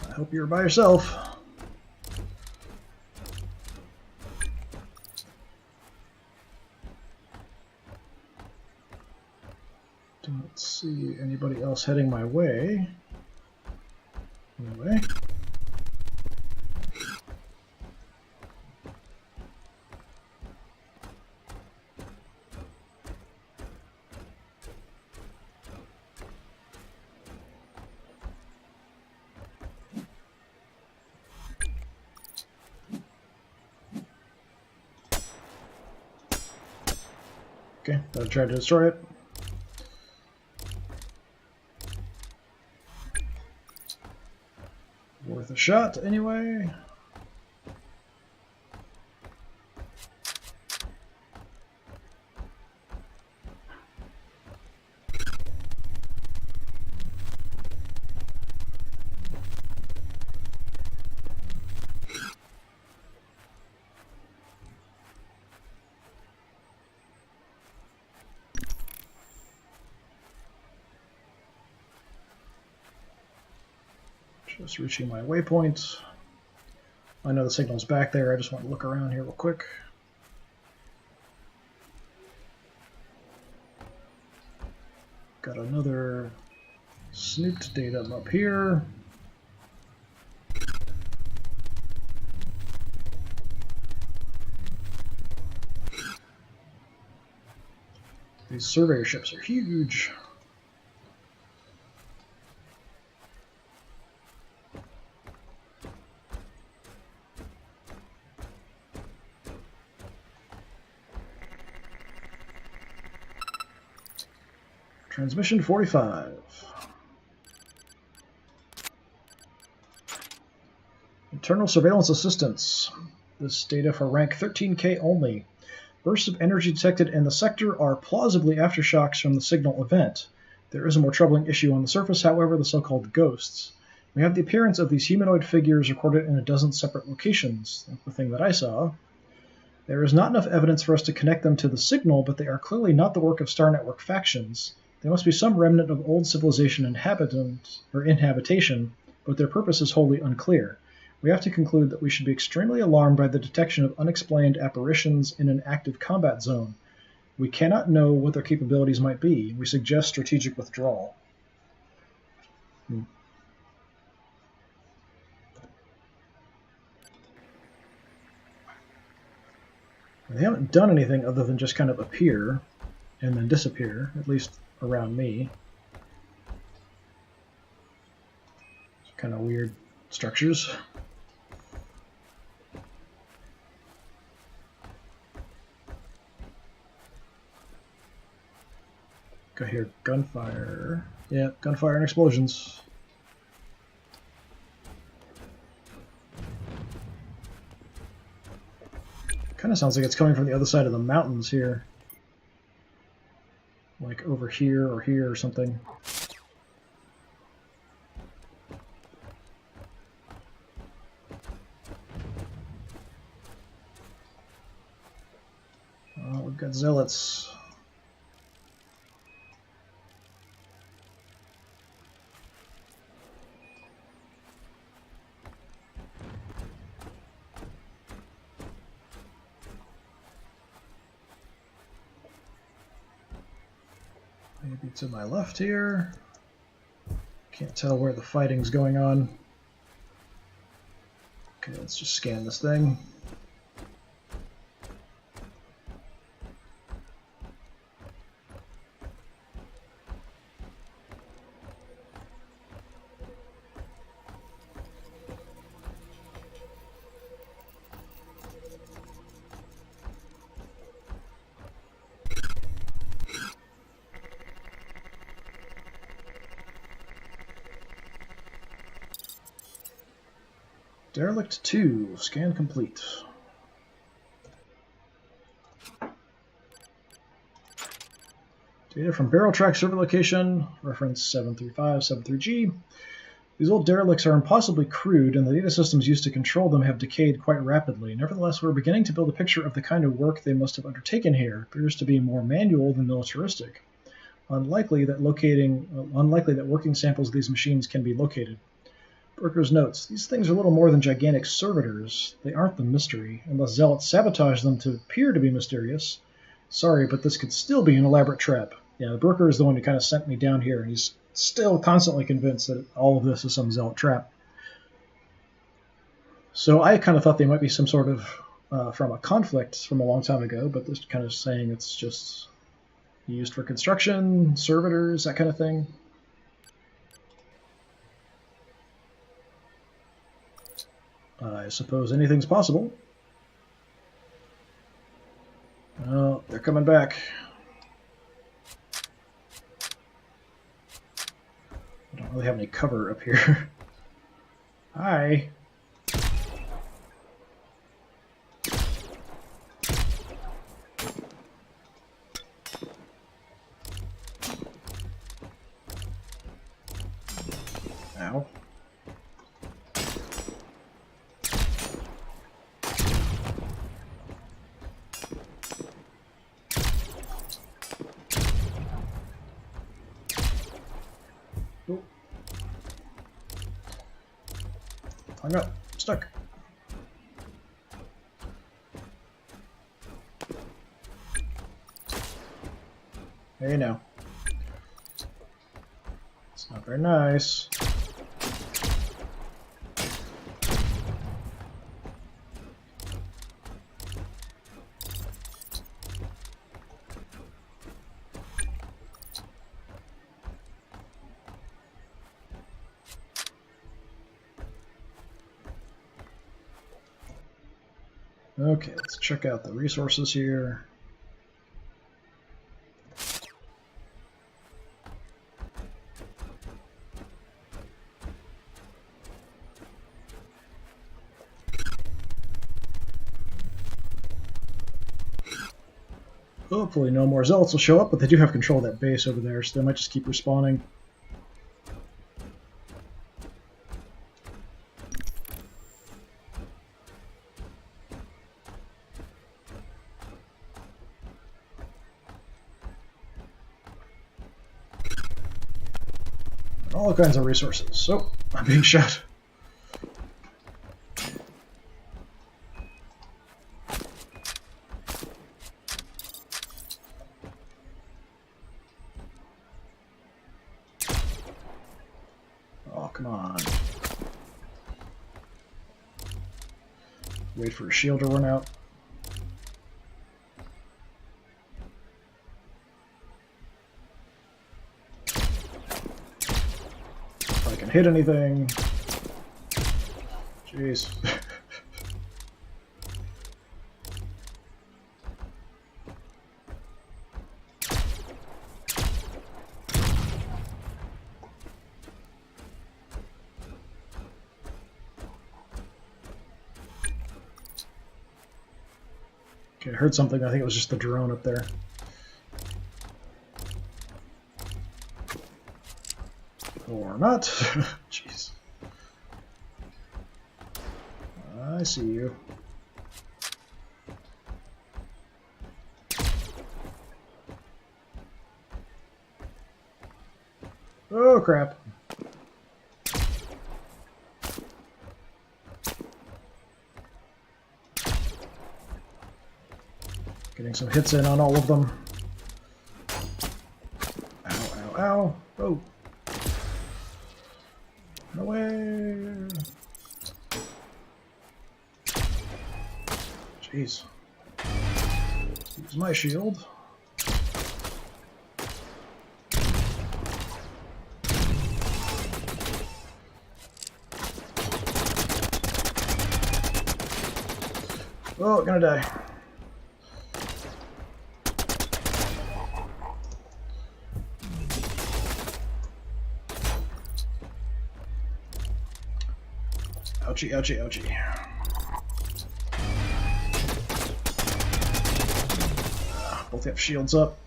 I hope you're by yourself. Don't see anybody else heading my way. Anyway. Okay, I'll try to destroy it. Worth a shot, anyway. Just reaching my waypoint. I know the signal's back there. I just want to look around here real quick. Got another snooped datum up here. These surveyor ships are huge. Transmission 45. Internal surveillance assistance. This data for rank 13K only. Bursts of energy detected in the sector are plausibly aftershocks from the signal event. There is a more troubling issue on the surface, however, the so-called ghosts. We have the appearance of these humanoid figures recorded in a dozen separate locations. That's the thing that I saw. There is not enough evidence for us to connect them to the signal, but they are clearly not the work of Star Network factions. There must be some remnant of old civilization inhabitation, but their purpose is wholly unclear. We have to conclude that we should be extremely alarmed by the detection of unexplained apparitions in an active combat zone. We cannot know what their capabilities might be. We suggest strategic withdrawal. They haven't done anything other than just kind of appear and then disappear, at least around me. Kind of weird structures. Got here gunfire. Yeah, gunfire and explosions. Kind of sounds like it's coming from the other side of the mountains here. Like over here or something. Oh, we've got zealots. Maybe to my left here. Can't tell where the fighting's going on. Okay, let's just scan this thing. Derelict 2, scan complete. Data from barrel track server location, reference 73573G. These old derelicts are impossibly crude, and the data systems used to control them have decayed quite rapidly. Nevertheless, we're beginning to build a picture of the kind of work they must have undertaken here. It appears to be more manual than militaristic. Unlikely that working samples of these machines can be located. Brooker's notes, these things are little more than gigantic servitors. They aren't the mystery, unless zealots sabotage them to appear to be mysterious. Sorry, but this could still be an elaborate trap. Yeah, the Brooker is the one who kind of sent me down here, and he's still constantly convinced that all of this is some zealot trap. So I kind of thought they might be some sort of from a conflict from a long time ago, but this kind of saying it's just used for construction, servitors, that kind of thing. I suppose anything's possible. Oh, they're coming back. I don't really have any cover up here. Hi. Ow. Hung up. Stuck. Hey now. It's not very nice. Okay, let's check out the resources here. Hopefully no more zealots will show up, but they do have control of that base over there, so they might just keep respawning. All kinds of resources. So, I'm being shot. Oh, come on. Wait for a shield to run out. Hit anything. Jeez. Okay, I heard something. I think it was just the drone up there. Or not. Jeez. I see you. Oh, crap. Getting some hits in on all of them. Ow, ow, ow. Oh. No way! Jeez. Use my shield. Oh, gonna die. Ouchie, ouchie, ouchie. Both have shields up.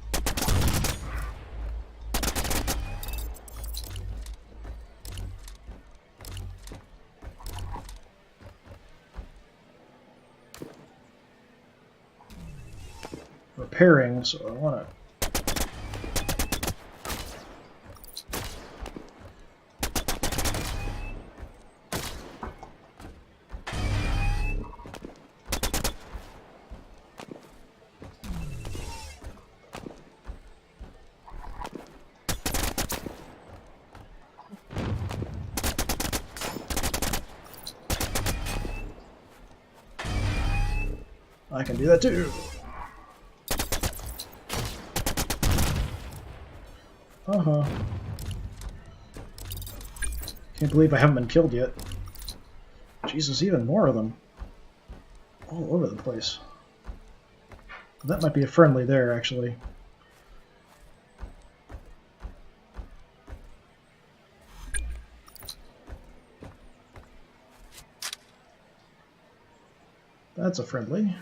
Repairing, so I want to... I can do that too. Uh-huh. Can't believe I haven't been killed yet. Jesus, even more of them. All over the place. That might be a friendly there, actually. That's a friendly.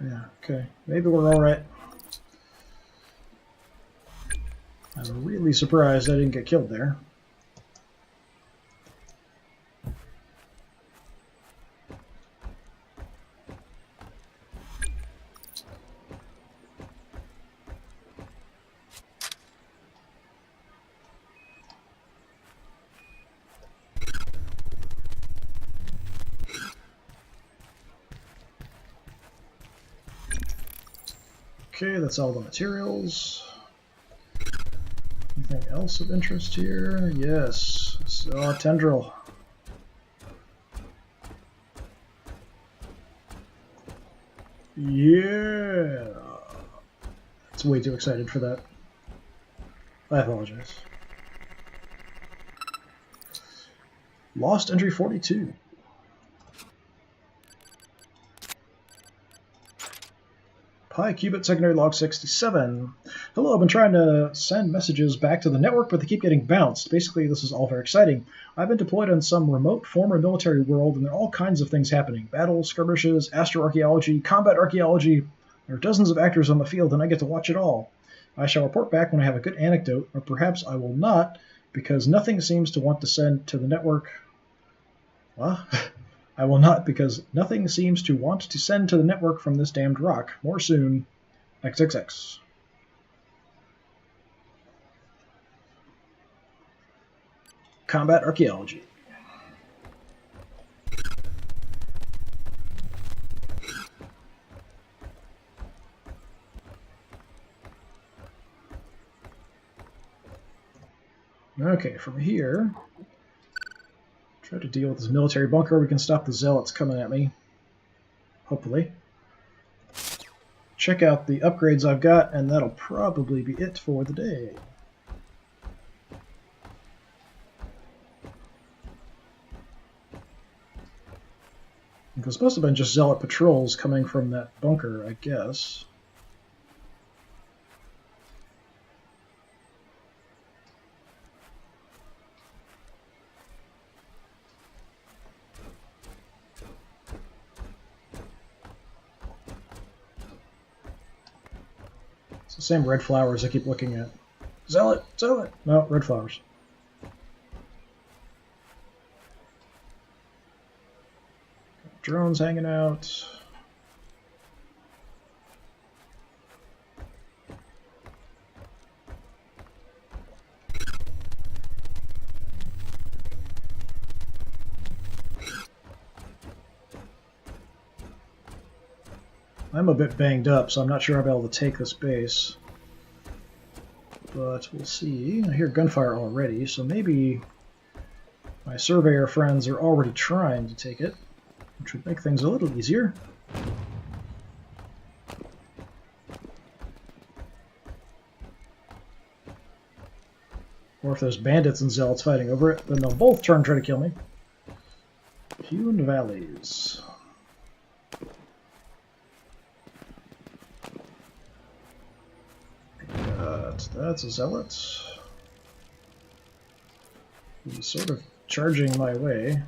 Yeah, okay. Maybe we're alright. I'm really surprised I didn't get killed there. Okay, that's all the materials. Anything else of interest here? Yes. So, tendril. Yeah. It's way too excited for that. I apologize. Lost entry 42. PyQubit secondary log 67. Hello, I've been trying to send messages back to the network, but they keep getting bounced. Basically, this is all very exciting. I've been deployed on some remote former military world, and there are all kinds of things happening. Battles, skirmishes, astroarchaeology, combat archaeology. There are dozens of actors on the field, and I get to watch it all. I shall report back when I have a good anecdote, or perhaps I will not, because nothing seems to want to send to the network... What? I will not, because nothing seems to want to send to the network from this damned rock. More soon. XXX. Combat archaeology. Okay, from here... Try to deal with this military bunker. We can stop the zealots coming at me. Hopefully. Check out the upgrades I've got, and that'll probably be it for the day. There's supposed to have been just zealot patrols coming from that bunker, I guess. The same red flowers I keep looking at. Zealot! Zealot! No, red flowers. Drones hanging out. I'm a bit banged up, so I'm not sure I'll be able to take this base. But we'll see. I hear gunfire already, so maybe my surveyor friends are already trying to take it, which would make things a little easier. Or if there's bandits and zealots fighting over it, then they'll both turn and try to kill me. Hewn Valleys. zealot. That's a zealot. He's sort of charging my way.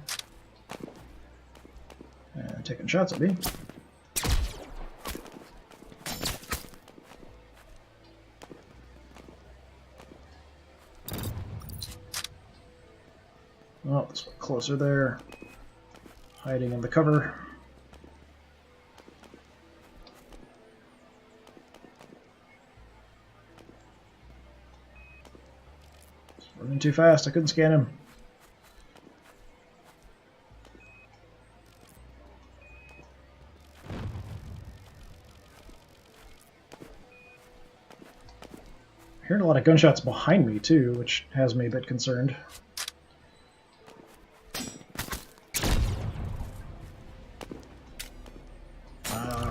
And taking shots at me. Oh, this one closer there. Hiding in the cover. Running too fast, I couldn't scan him. Hearing a lot of gunshots behind me too, which has me a bit concerned.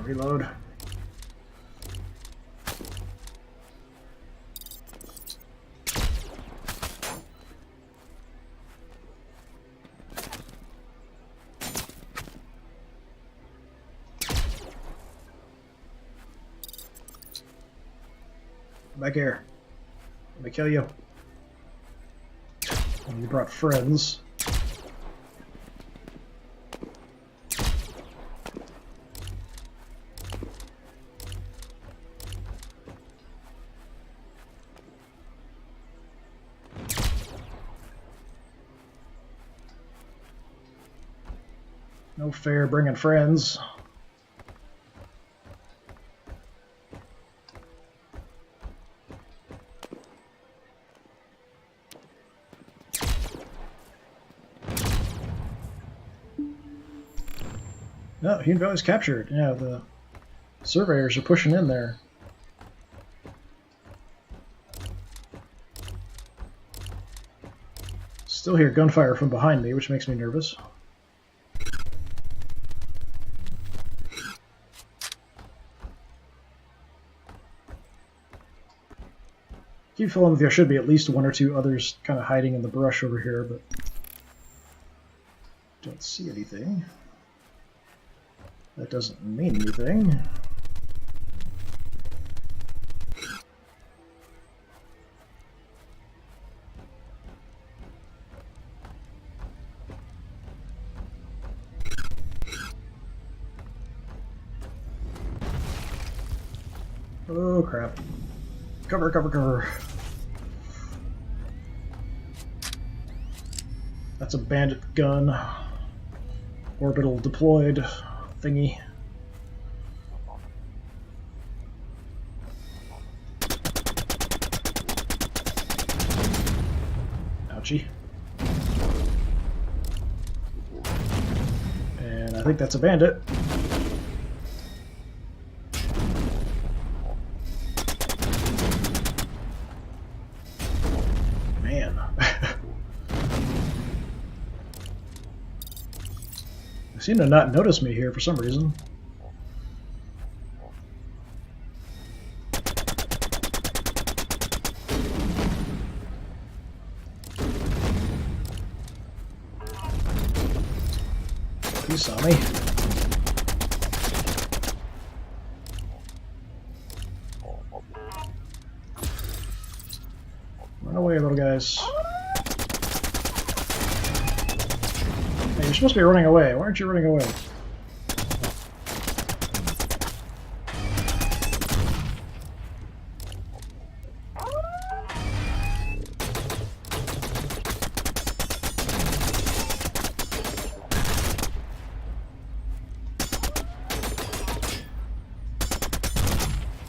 Reload. Back here. Let me kill you. You brought friends. No fair bringing friends. No, Hidden Valley's captured. Yeah, the surveyors are pushing in there. Still hear gunfire from behind me, which makes me nervous. Keep feeling like there should be at least one or two others kind of hiding in the brush over here, but don't see anything. That doesn't mean anything. Oh crap. Cover, cover, cover. That's a bandit gun. Orbital deployed thingy. Ouchie. And I think that's a bandit. Man. They seem to not notice me here for some reason. He saw me. Run away, little guys. Hey, you're supposed to be running away. Why aren't you running away?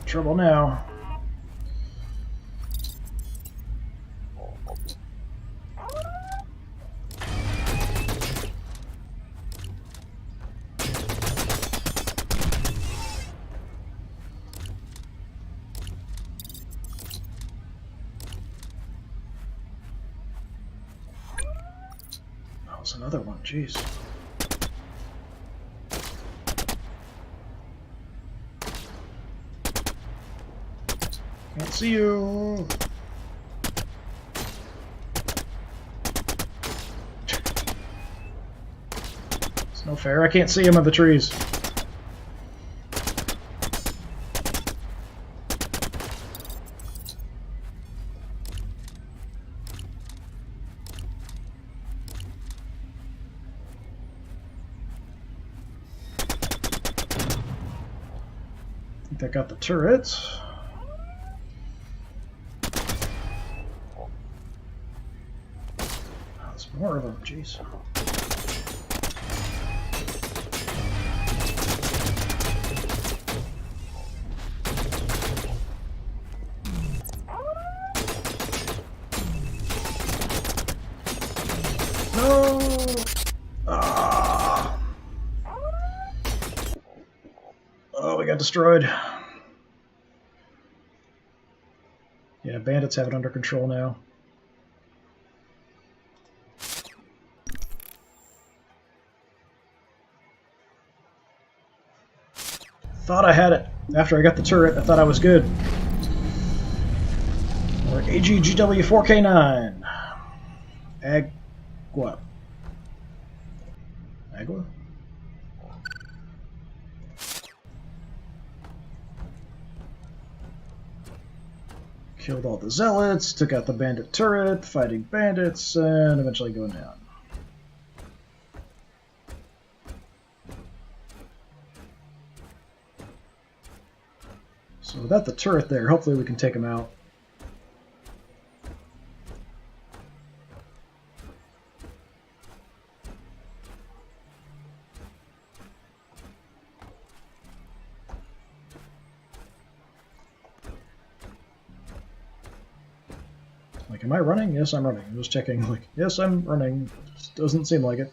Trouble now. That was another one, jeez. Can't see you. It's no fair. I can't see him in the trees. that got the turret. Oh, there's more of them, jeez. No! Ah. Oh, we got destroyed. Yeah, bandits have it under control now. Thought I had it. After I got the turret, I thought I was good. Or AGGW4K9. What? Agua? Killed all the zealots, took out the bandit turret, fighting bandits, and eventually going down. So without the turret there, hopefully we can take him out. Like, am I running? Yes, I'm running. I'm just checking, like, yes, I'm running. Just doesn't seem like it.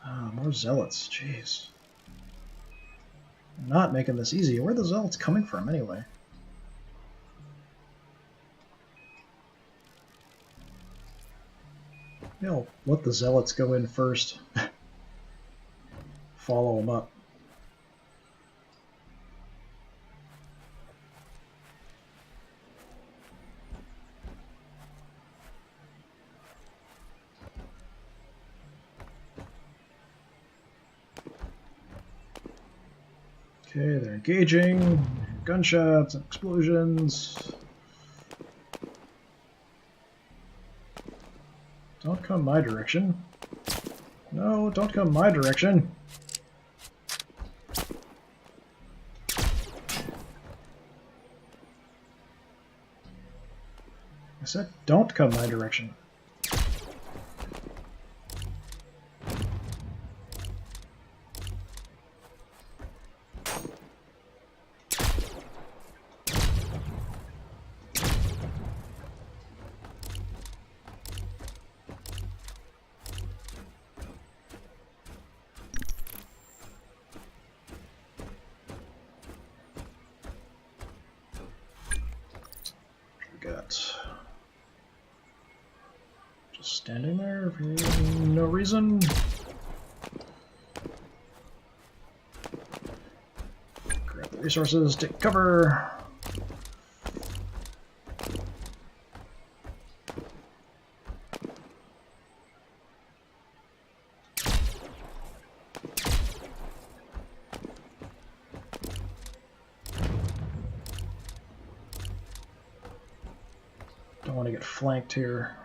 Ah, more zealots. Jeez. I'm not making this easy. Where are the zealots coming from, anyway? Maybe I'll let the zealots go in first. Follow them up. Okay, they're engaging. Gunshots and explosions. Don't come my direction. No, don't come my direction. I said don't come my direction. Just standing there for no reason. Grab the resources, take cover. Don't want to get flanked here.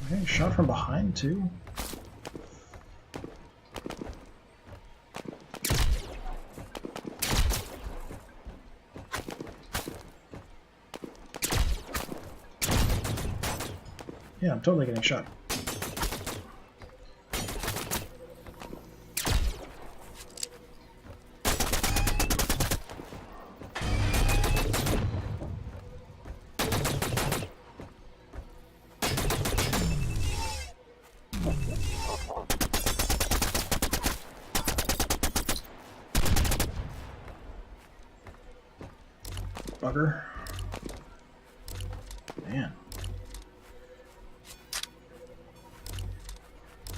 Okay, shot from behind too. Yeah, I'm totally getting shot. Bugger. Man.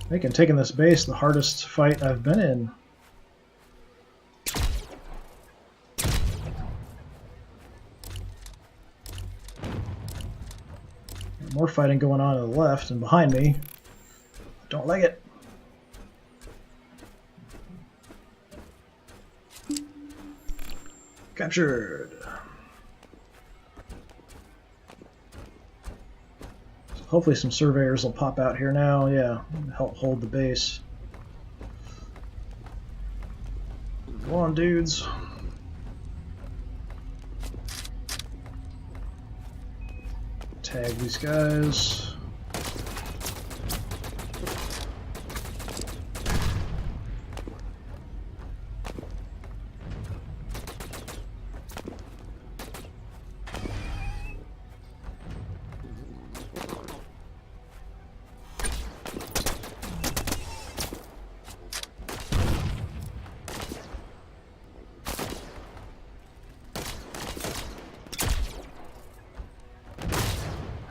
Making taking this base the hardest fight I've been in. More fighting going on to the left and behind me. Don't like it. Captured. So hopefully some surveyors will pop out here now. Yeah, help hold the base. Go on, dudes. Tag these guys.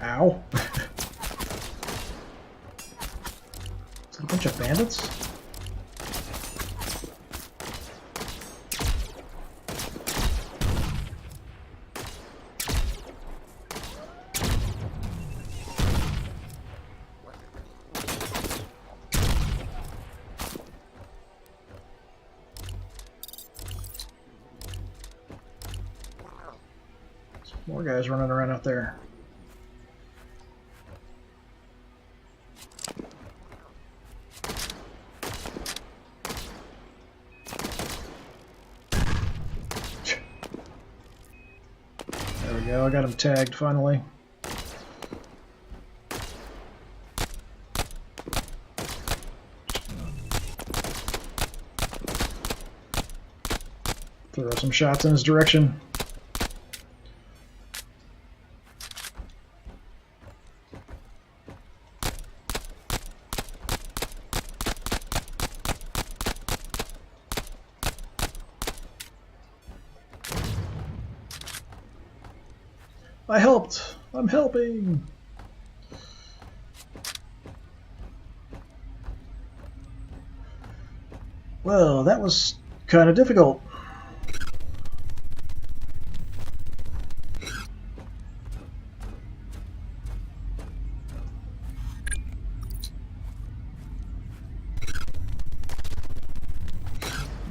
Ow. Is it a bunch of bandits? More guys running around out there. There we go, I got him tagged finally. Throw some shots in his direction. I helped! I'm helping! Well, that was kind of difficult.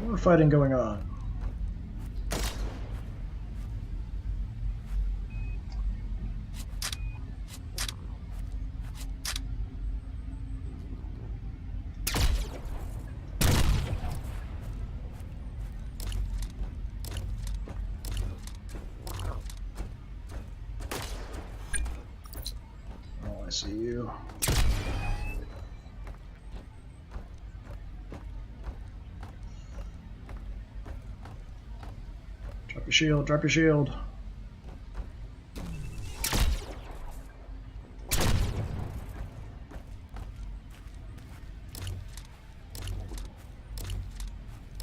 More fighting going on. I see you. Drop your shield, drop your shield.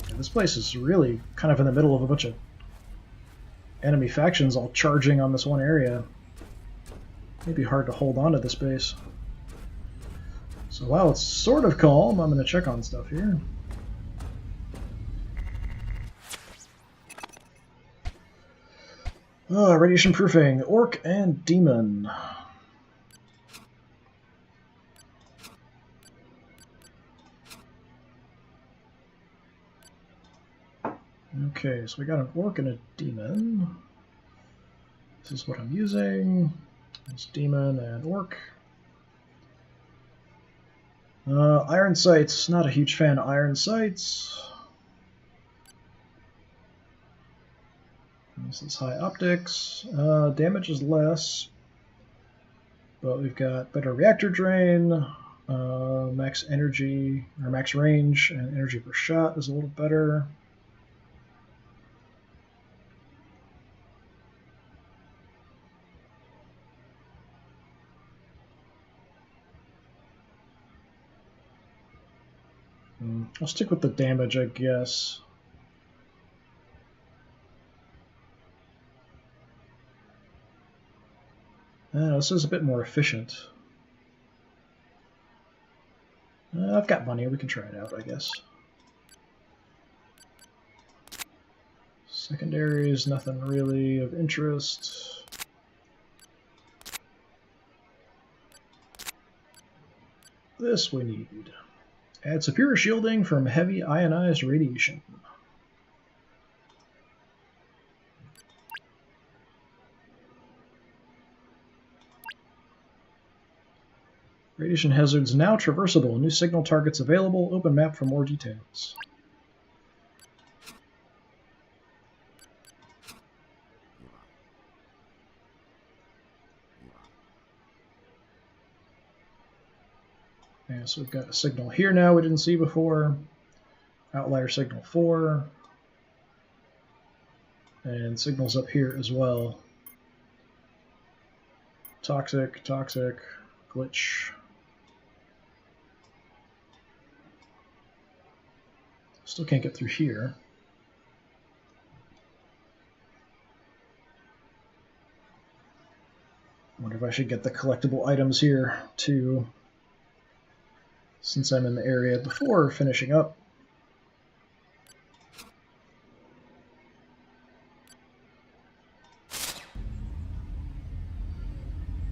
Yeah, this place is really kind of in the middle of a bunch of enemy factions all charging on this one area. Maybe hard to hold on to this base. So while it's sort of calm, I'm going to check on stuff here. Oh, radiation proofing, orc and demon. Okay, so we got an orc and a demon. This is what I'm using. It's demon and orc. Iron sights. Not a huge fan of iron sights. This is high optics. Damage is less, but we've got better reactor drain. Max energy or max range and energy per shot is a little better. I'll stick with the damage, I guess. This is a bit more efficient. I've got money, we can try it out, I guess. Secondaries, nothing really of interest. This we need. Add superior shielding from heavy ionized radiation. Radiation hazards now traversable. New signal targets available. Open map for more details. Yeah, so we've got a signal here now we didn't see before. Outlier signal 4. And signals up here as well. Toxic, toxic, glitch. Still can't get through here. I wonder if I should get the collectible items here too, since I'm in the area before finishing up.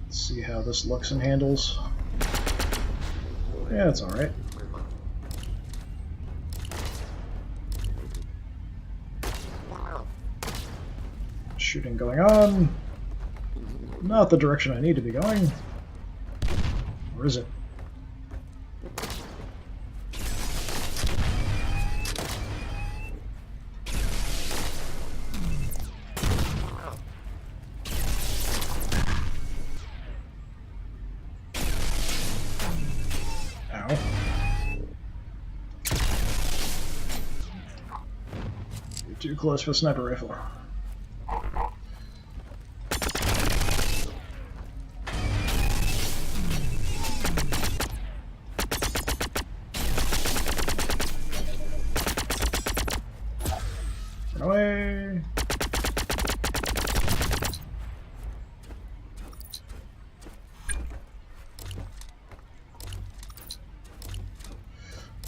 Let's see how this looks and handles. Yeah, it's alright. Shooting going on. Not the direction I need to be going. Or is it? Ow. You're too close for the sniper rifle. Away.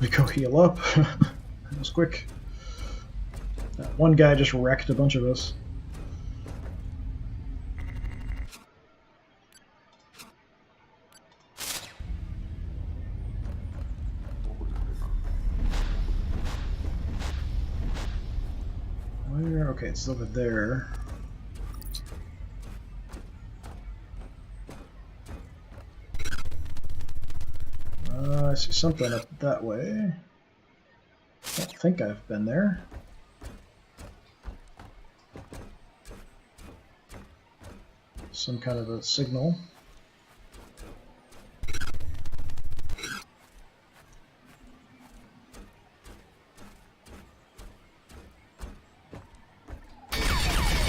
We go heal up. That was quick. That one guy just wrecked a bunch of us. Okay, it's over there. I see something up that way. I don't think I've been there. Some kind of a signal.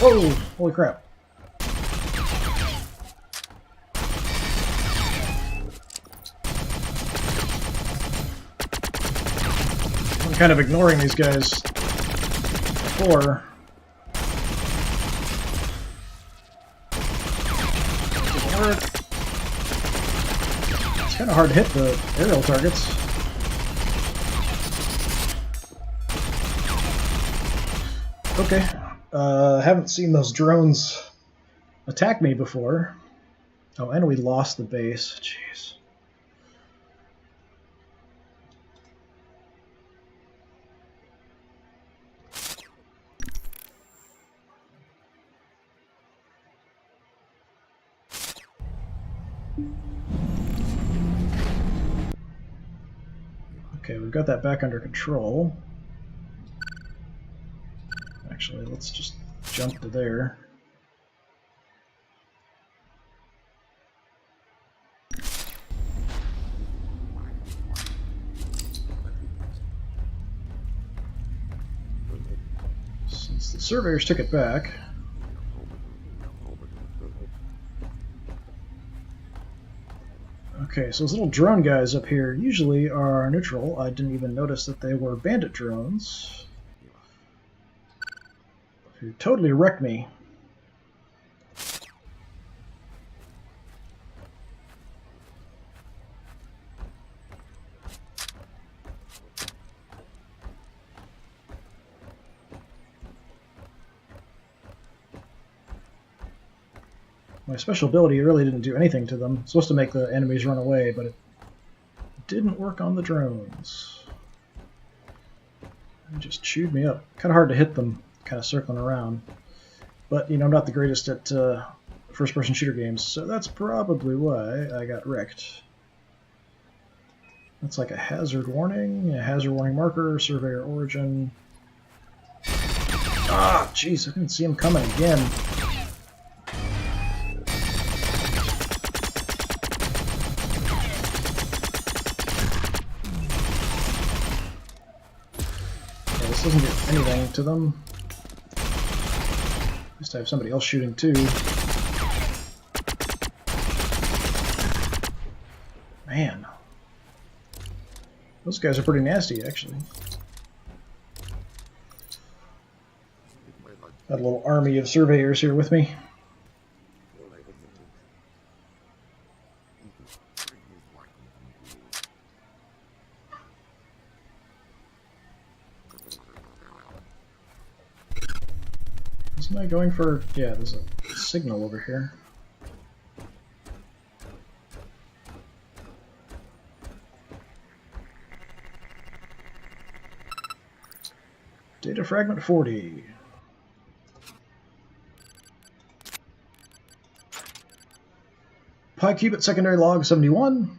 Oh, holy crap. I'm kind of ignoring these guys before. Doesn't work. It's kind of hard to hit the aerial targets. Okay. Haven't seen those drones attack me before. Oh, and we lost the base. Jeez. Okay, we've got that back under control. Actually, let's just jump to there. Since the surveyors took it back. Okay, so those little drone guys up here usually are neutral. I didn't even notice that they were bandit drones. Who totally wrecked me. My special ability really didn't do anything to them. It's supposed to make the enemies run away, but it didn't work on the drones. They just chewed me up. Kind of hard to hit them, kind of circling around. But, you know, I'm not the greatest at first-person shooter games, so that's probably why I got wrecked. That's like a hazard warning marker, surveyor origin. Ah, jeez, I didn't see him coming again. Yeah, this doesn't get anything to them. At least I have somebody else shooting too. Man. Those guys are pretty nasty, actually. Got a little army of surveyors here with me. Isn't I going for... Yeah, there's a signal over here. Data fragment 40. Pi qubit secondary log 71.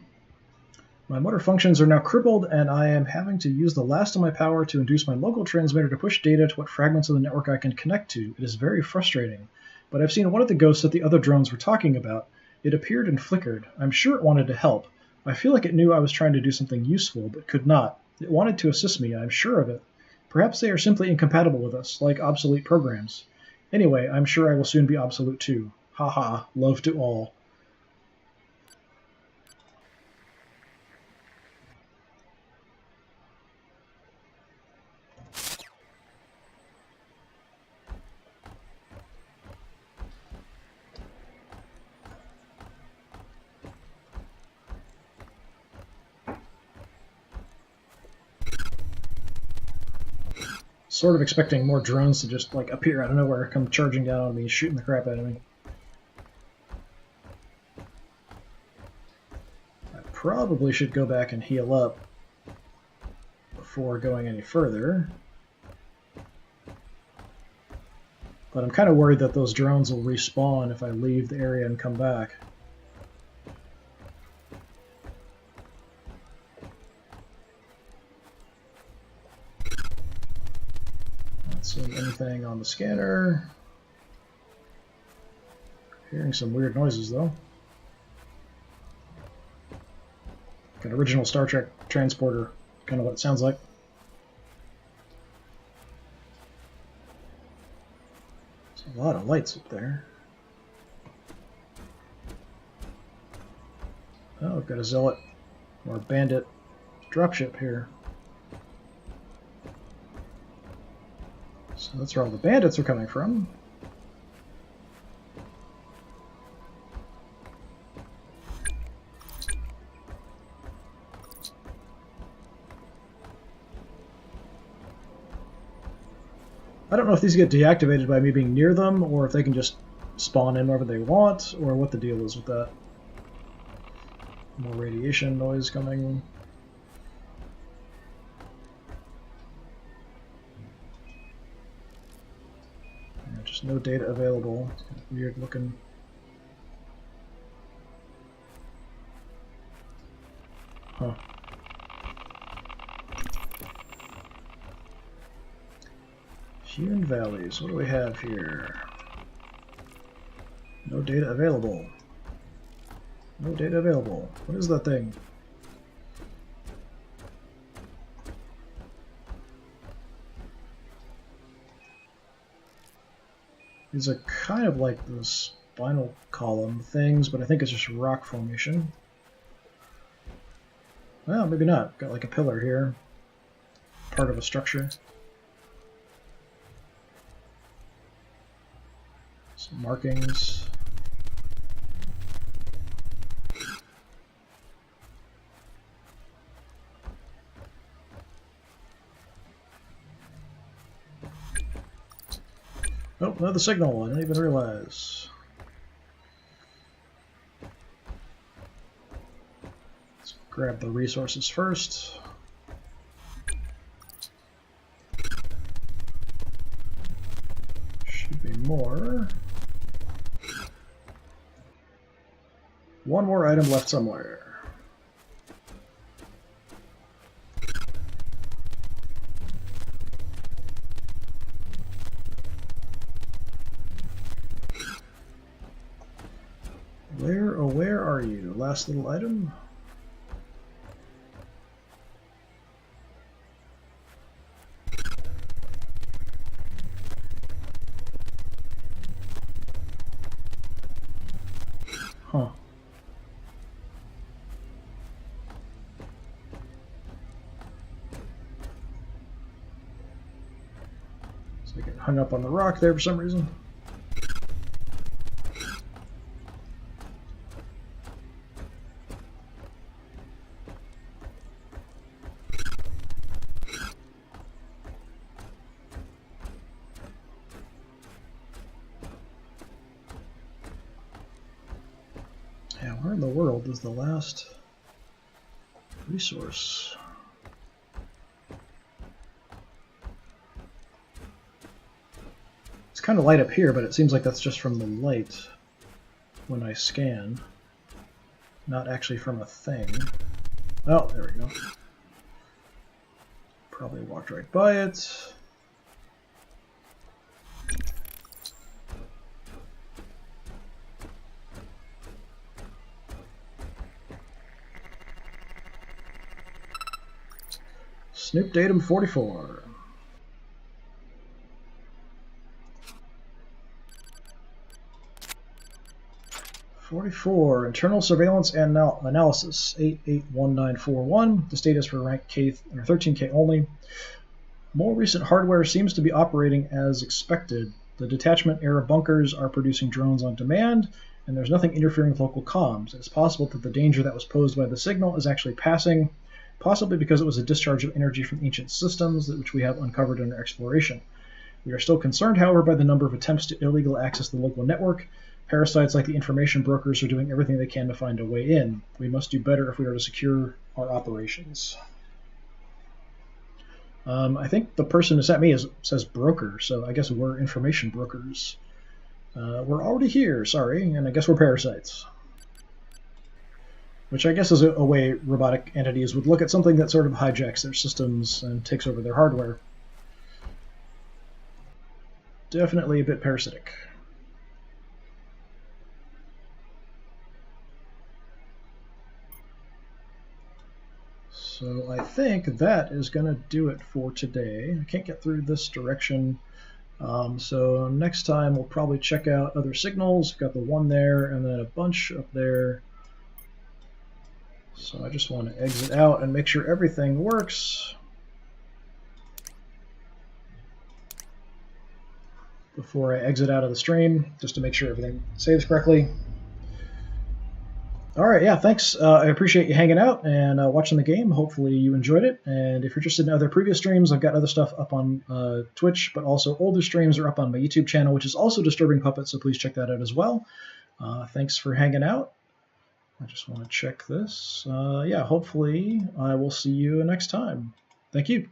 My motor functions are now crippled, and I am having to use the last of my power to induce my local transmitter to push data to what fragments of the network I can connect to. It is very frustrating. But I've seen one of the ghosts that the other drones were talking about. It appeared and flickered. I'm sure it wanted to help. I feel like it knew I was trying to do something useful, but could not. It wanted to assist me, I'm sure of it. Perhaps they are simply incompatible with us, like obsolete programs. Anyway, I'm sure I will soon be obsolete too. Haha, love to all. Sort of expecting more drones to just like appear out of nowhere, come charging down on me, shooting the crap out of me. I probably should go back and heal up before going any further. But I'm kind of worried that those drones will respawn if I leave the area and come back. Seeing anything on the scanner. Hearing some weird noises though. Like an original Star Trek transporter, kind of what it sounds like. There's a lot of lights up there. Oh, I've got a zealot or bandit dropship here. So that's where all the bandits are coming from. I don't know if these get deactivated by me being near them, or if they can just spawn in wherever they want, or what the deal is with that. More radiation noise coming. Just no data available. It's kind of weird looking. Huh. Hewn valleys. What do we have here? No data available. No data available. What is that thing? These are kind of like the spinal column things, but I think it's just rock formation. Well, maybe not. Got like a pillar here. Part of a structure. Some markings. Oh, another signal. I didn't even realize. grab the resources first. Should be more. One more item left somewhere. Where are you? Last little item? Huh. So I get hung up on the rock there for some reason. Yeah, where in the world is the last resource? It's kind of light up here, but it seems like that's just from the light when I scan, not actually from a thing. Oh, there we go. Probably walked right by it. Snoop datum 44. Internal surveillance and analysis 881941. The status for rank K or 13K only. More recent hardware seems to be operating as expected. The detachment era bunkers are producing drones on demand, and there's nothing interfering with local comms. It's possible that the danger that was posed by the signal is actually passing, possibly because it was a discharge of energy from ancient systems, which we have uncovered in our exploration. We are still concerned, however, by the number of attempts to illegally access the local network. Parasites like the information brokers are doing everything they can to find a way in. We must do better if we are to secure our operations. I think the person who sent me says broker, so I guess we're information brokers. We're already here, sorry, and I guess we're parasites. Which I guess is a way robotic entities would look at something that sort of hijacks their systems and takes over their hardware. Definitely a bit parasitic. So I think that is going to do it for today. I can't get through this direction. So next time we'll probably check out other signals. Got the one there and then a bunch up there. So I just want to exit out and make sure everything works before I exit out of the stream, just to make sure everything saves correctly. All right, yeah, thanks. I appreciate you hanging out and watching the game. Hopefully you enjoyed it. And if you're interested in other previous streams, I've got other stuff up on Twitch, but also older streams are up on my YouTube channel, which is also DisturbingPuppet, so please check that out as well. Thanks for hanging out. I just want to check this. Yeah, hopefully I will see you next time. Thank you.